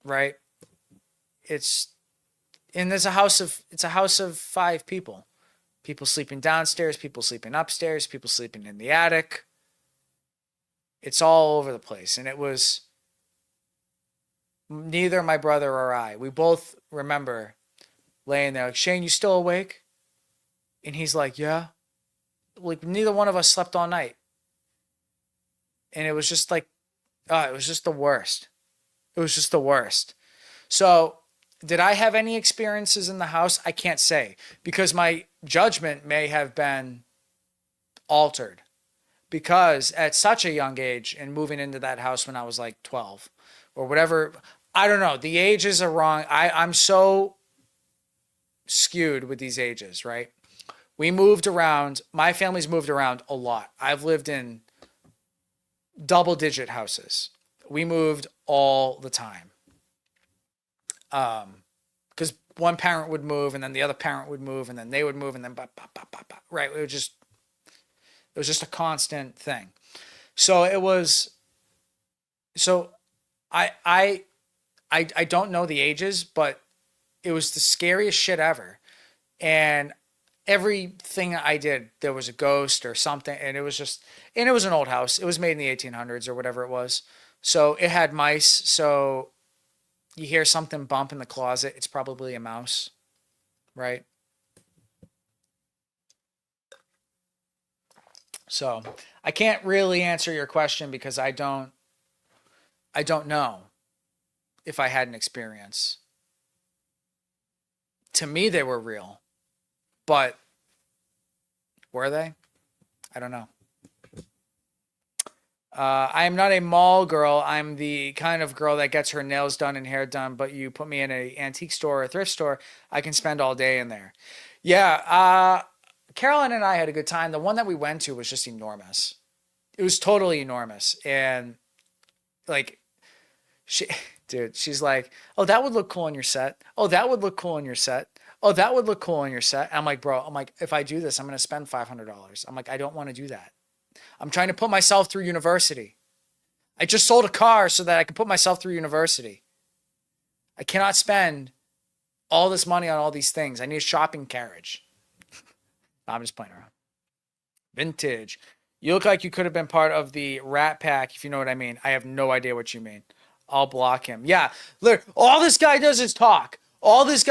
right? It's a house of 5 people. People sleeping downstairs, people sleeping upstairs, people sleeping in the attic. It's all over the place. And it was neither my brother or I. We both remember laying there like, Shane, you still awake? And he's like, yeah. Like, neither one of us slept all night. And it was just like, it was just the worst. It was just the worst. So, did I have any experiences in the house? I can't say, because my judgment may have been altered. Because at such a young age and moving into that house when I was like 12 or whatever, I don't know. The ages are wrong. I'm so skewed with these ages, right? We moved around. My family's moved around a lot. I've lived in double-digit houses. We moved all the time. Because one parent would move and then the other parent would move and then they would move and then right. It was just a constant thing. So I don't know the ages, but it was the scariest shit ever. And everything I did, there was a ghost or something. And it was an old house. It was made in the 1800s or whatever it was. So it had mice. So you hear something bump in the closet, it's probably a mouse, right? So I can't really answer your question because I don't know if I had an experience. To me, they were real, but were they? I don't know. I am not a mall girl. I'm the kind of girl that gets her nails done and hair done, but you put me in an antique store or a thrift store, I can spend all day in there. Yeah, Caroline and I had a good time. The one that we went to was just enormous. It was totally enormous. And like, she's like, oh, that would look cool on your set. Oh, that would look cool on your set. Oh, that would look cool on your set. And I'm like, bro, if I do this, I'm going to spend $500. I'm like, I don't want to do that. I'm trying to put myself through university. I just sold a car so that I can put myself through university. I cannot spend all this money on all these things. I need a shopping carriage. I'm just playing around. Vintage. You look like you could have been part of the Rat Pack, if you know what I mean. I have no idea what you mean. I'll block him. Yeah, all this guy does is talk. All this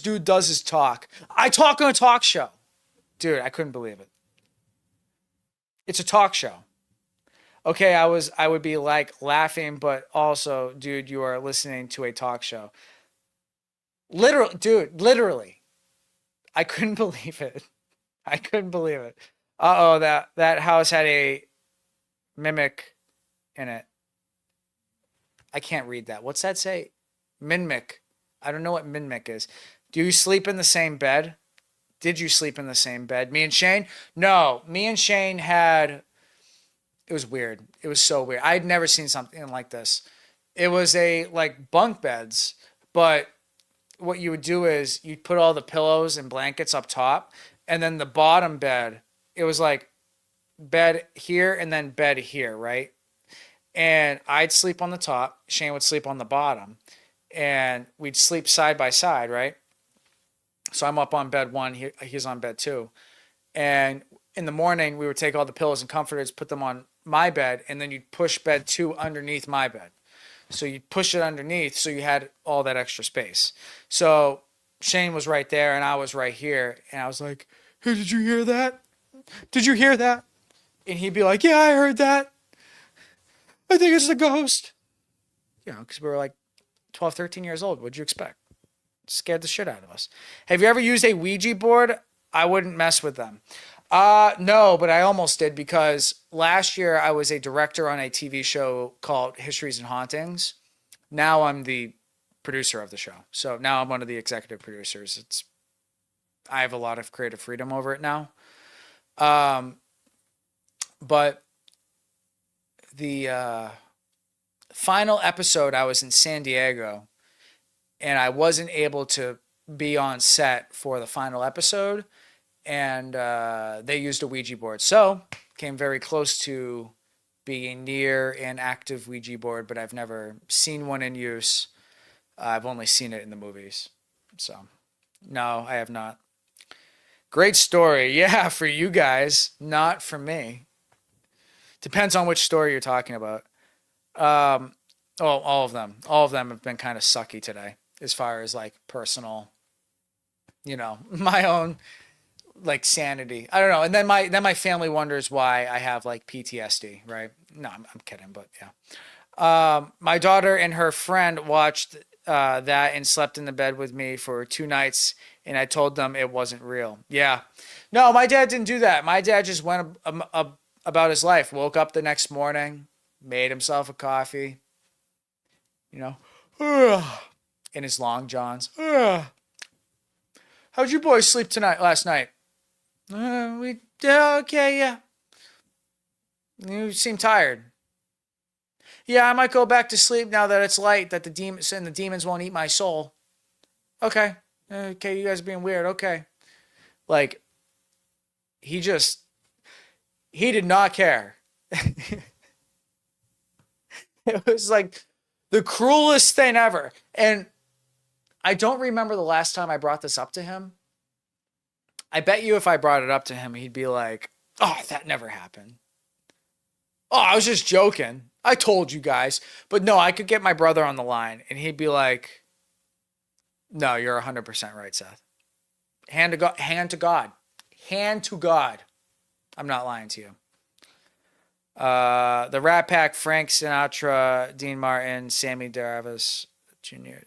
dude does is talk. I talk on a talk show. Dude, I couldn't believe it. It's a talk show. Okay, I would be like laughing, but also, dude, you are listening to a talk show. Literally. I couldn't believe it. I couldn't believe it. Uh-oh, that house had a mimic in it. I can't read that. What's that say? Mimic. I don't know what mimic is. Do you sleep in the same bed? Did you sleep in the same bed? Me and Shane? No, me and Shane it was weird. It was so weird. I'd never seen something like this. It was like bunk beds, but what you would do is you'd put all the pillows and blankets up top, and then the bottom bed, it was like bed here and then bed here, right? And I'd sleep on the top, Shane would sleep on the bottom, and we'd sleep side by side, right? So I'm up on bed one, he's on bed two. And in the morning, we would take all the pillows and comforters, put them on my bed, and then you'd push bed two underneath my bed. So you'd push it underneath so you had all that extra space. So Shane was right there and I was right here. And I was like, hey, did you hear that? Did you hear that? And he'd be like, yeah, I heard that. I think it's the ghost. You know, because we were like 12, 13 years old. What'd you expect? Scared the shit out of us. Have you ever used a Ouija board? I wouldn't mess with them. No, but I almost did because last year I was a director on a TV show called Histories and Hauntings. Now I'm the producer of the show. So now I'm one of the executive producers. I have a lot of creative freedom over it now. But the final episode, I was in San Diego and I wasn't able to be on set for the final episode. And they used a Ouija board. So came very close to being near an active Ouija board, but I've never seen one in use. I've only seen it in the movies. So no, I have not. Great story. Yeah, for you guys, not for me. Depends on which story you're talking about. All of them. All of them have been kind of sucky today as far as like personal, my own like sanity. I don't know. And then my family wonders why I have like PTSD, right? No, I'm kidding, but yeah. My daughter and her friend watched that and slept in the bed with me for 2 nights, and I told them it wasn't real. Yeah. No, my dad didn't do that. My dad just went about his life. Woke up the next morning, made himself a coffee, in his long johns. How'd you boys sleep last night? Okay, yeah. You seem tired. Yeah, I might go back to sleep now that it's light, that the demons won't eat my soul. Okay. Okay, you guys are being weird. Okay. Like, he did not care. It was like the cruelest thing ever. And I don't remember the last time I brought this up to him. I bet you if I brought it up to him, he'd be like, oh, that never happened. Oh, I was just joking. I told you guys. But no, I could get my brother on the line and he'd be like, no, you're 100% right, Seth. Hand to God. Hand to God. Hand to God. I'm not lying to you. The Rat Pack, Frank Sinatra, Dean Martin, Sammy Davis Jr.,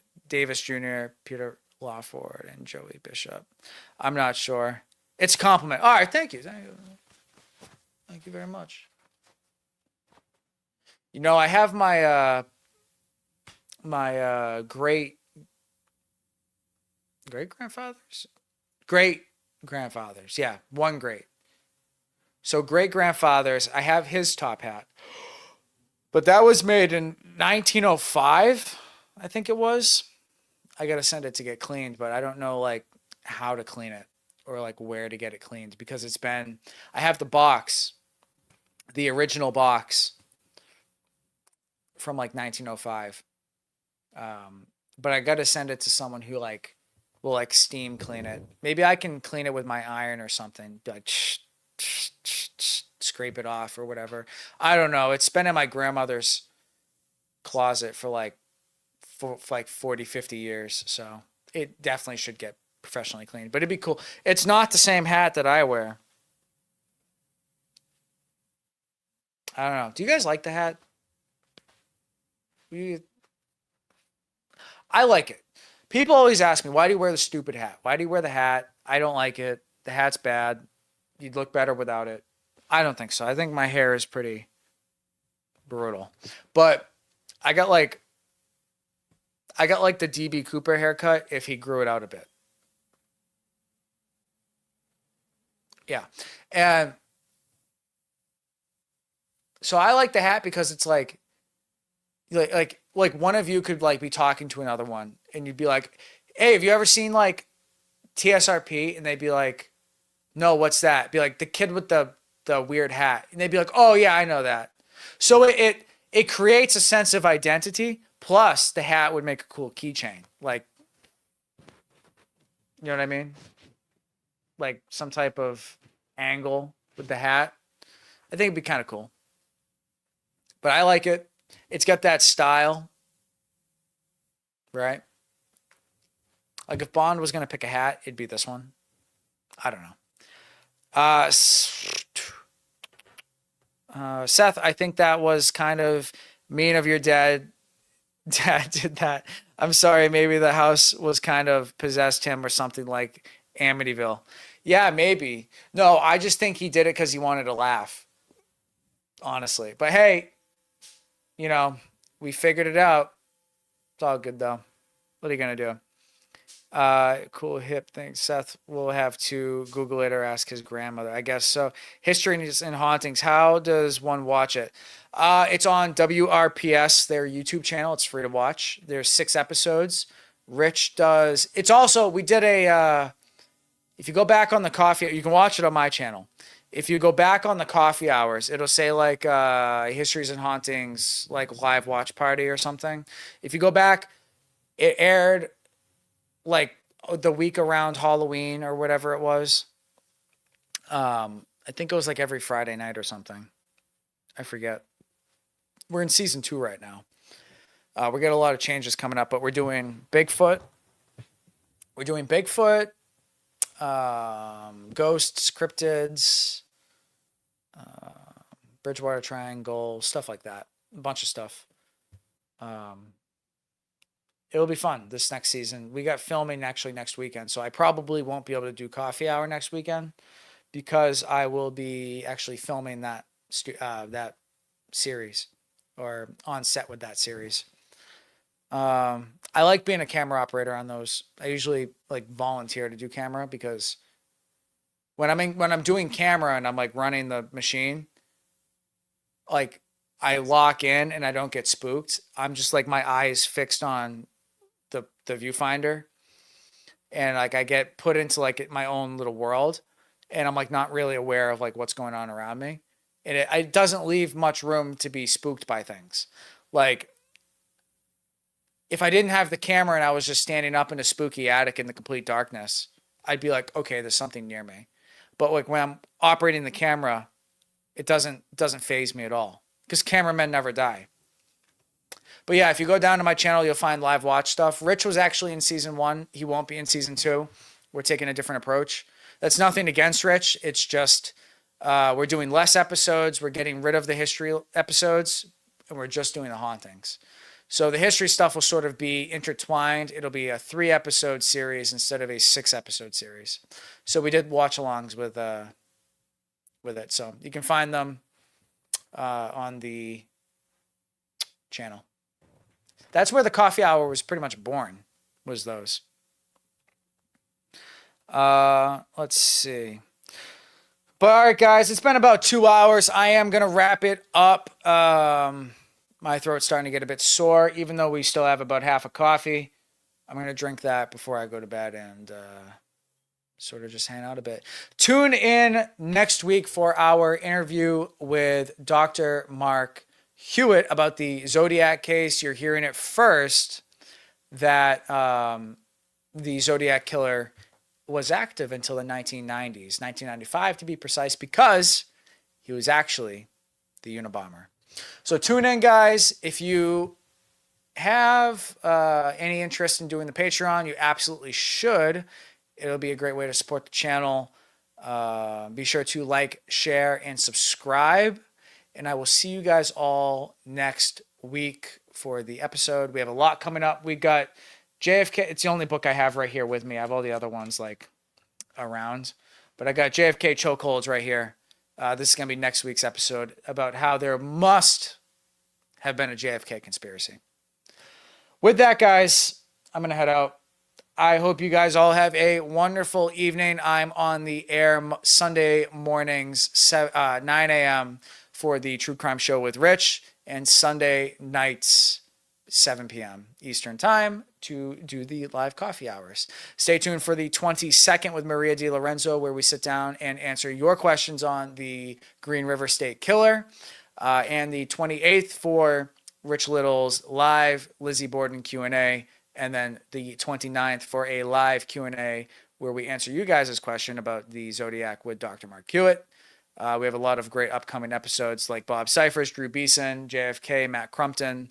Peter Lawford, and Joey Bishop. I'm not sure. It's a compliment. All right, thank you. Thank you very much. I have my great grandfathers. Great grandfathers. Yeah, one great. So great grandfathers. I have his top hat, but that was made in 1905. I think it was. I gotta send it to get cleaned, but I don't know like how to clean it or like where to get it cleaned because I have the box, the original box from like 1905. But I gotta send it to someone who like will like steam clean it. Maybe I can clean it with my iron or something. Like scrape it off or whatever. I don't know. It's been in my grandmother's closet for like 40, 50 years. So it definitely should get professionally cleaned, but it'd be cool. It's not the same hat that I wear. I don't know. Do you guys like the hat? I like it. People always ask me, why do you wear the stupid hat? Why do you wear the hat? I don't like it. The hat's bad. You'd look better without it. I don't think so. I think my hair is pretty brutal. But I got like the DB Cooper haircut if he grew it out a bit. Yeah. And so I like the hat because it's like one of you could like be talking to another one and you'd be like, hey, have you ever seen like TSRP? And they'd be like, no, what's that? Be like the kid with the weird hat. And they'd be like, oh yeah, I know that. So it creates a sense of identity. Plus, the hat would make a cool keychain. Like, you know what I mean? Like some type of angle with the hat. I think it'd be kind of cool. But I like it. It's got that style, right? Like if Bond was going to pick a hat, it'd be this one. I don't know. Seth, I think that was kind of mean of your dad. Dad did that. I'm sorry. Maybe the house was kind of possessed him or something like Amityville. Yeah, maybe. No, I just think he did it because he wanted to laugh, honestly. But hey, you know, we figured it out. It's all good though. What are you gonna do? Cool hip thing. Seth will have to Google it or ask his grandmother, I guess. So, History and Hauntings. How does one watch it? It's on WRPS, their YouTube channel. It's free to watch. There's 6 episodes. Rich does. It's also, we did a, if you go back on the coffee, you can watch it on my channel. If you go back on the coffee hours, it'll say like Histories and Hauntings, like live watch party or something. If you go back, it aired like the week around Halloween or whatever it was. I think it was like every Friday night or something. I forget. We're in season 2 right now. We got a lot of changes coming up, but we're doing Bigfoot. Ghosts, cryptids, Bridgewater Triangle, stuff like that. A bunch of stuff. It'll be fun this next season. We got filming actually next weekend, so I probably won't be able to do coffee hour next weekend because I will be actually filming that series or on set with that series. I like being a camera operator on those. I usually like volunteer to do camera because when I'm doing camera and I'm like running the machine, like I lock in and I don't get spooked. I'm just like my eyes fixed on the viewfinder, and like I get put into like my own little world, and I'm like not really aware of like what's going on around me, and it doesn't leave much room to be spooked by things. Like if I didn't have the camera and I was just standing up in a spooky attic in the complete darkness, I'd be like, okay, there's something near me. But like when I'm operating the camera, it doesn't faze me at all because cameramen never die. But yeah, if you go down to my channel, you'll find live watch stuff. Rich was actually in season 1. He won't be in season 2. We're taking a different approach. That's nothing against Rich. It's just we're doing less episodes. We're getting rid of the history episodes, and we're just doing the hauntings. So the history stuff will sort of be intertwined. It'll be a 3-episode series instead of a 6-episode series. So we did watch-alongs with it. So you can find them on the channel. That's where the coffee hour was pretty much born, was those. Let's see. But all right, guys, it's been about 2 hours. I am going to wrap it up. My throat's starting to get a bit sore, even though we still have about half a coffee. I'm going to drink that before I go to bed and sort of just hang out a bit. Tune in next week for our interview with Dr. Mark Hewitt about the Zodiac case. You're hearing it first that the Zodiac killer was active until the 1990s, 1995 to be precise, because he was actually the Unabomber. So tune in, guys. If you have any interest in doing the Patreon, you absolutely should. It'll be a great way to support the channel. Be sure to like, share, and subscribe. And I will see you guys all next week for the episode. We have a lot coming up. We got JFK. It's the only book I have right here with me. I have all the other ones like around. But I got JFK Chokeholds right here. This is going to be next week's episode about how there must have been a JFK conspiracy. With that, guys, I'm going to head out. I hope you guys all have a wonderful evening. I'm on the air Sunday mornings, 9 a.m. for the True Crime Show with Rich, and Sunday nights, 7 p.m. Eastern Time, to do the live coffee hours. Stay tuned for the 22nd with Maria Di Lorenzo, where we sit down and answer your questions on the Green River State Killer, and the 28th for Rich Little's live Lizzie Borden Q&A, and then the 29th for a live Q&A where we answer you guys' question about the Zodiac with Dr. Mark Hewitt. We have a lot of great upcoming episodes like Bob Cyphers, Drew Beeson, JFK, Matt Crumpton,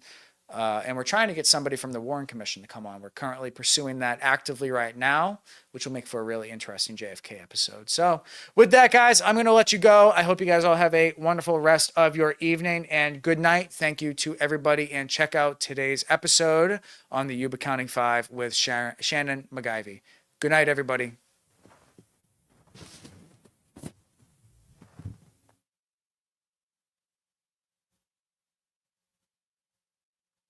and we're trying to get somebody from the Warren Commission to come on. We're currently pursuing that actively right now, which will make for a really interesting JFK episode. So with that, guys, I'm going to let you go. I hope you guys all have a wonderful rest of your evening and good night. Thank you to everybody, and check out today's episode on the Yuba Counting 5 with Shannon McGivey. Good night, everybody.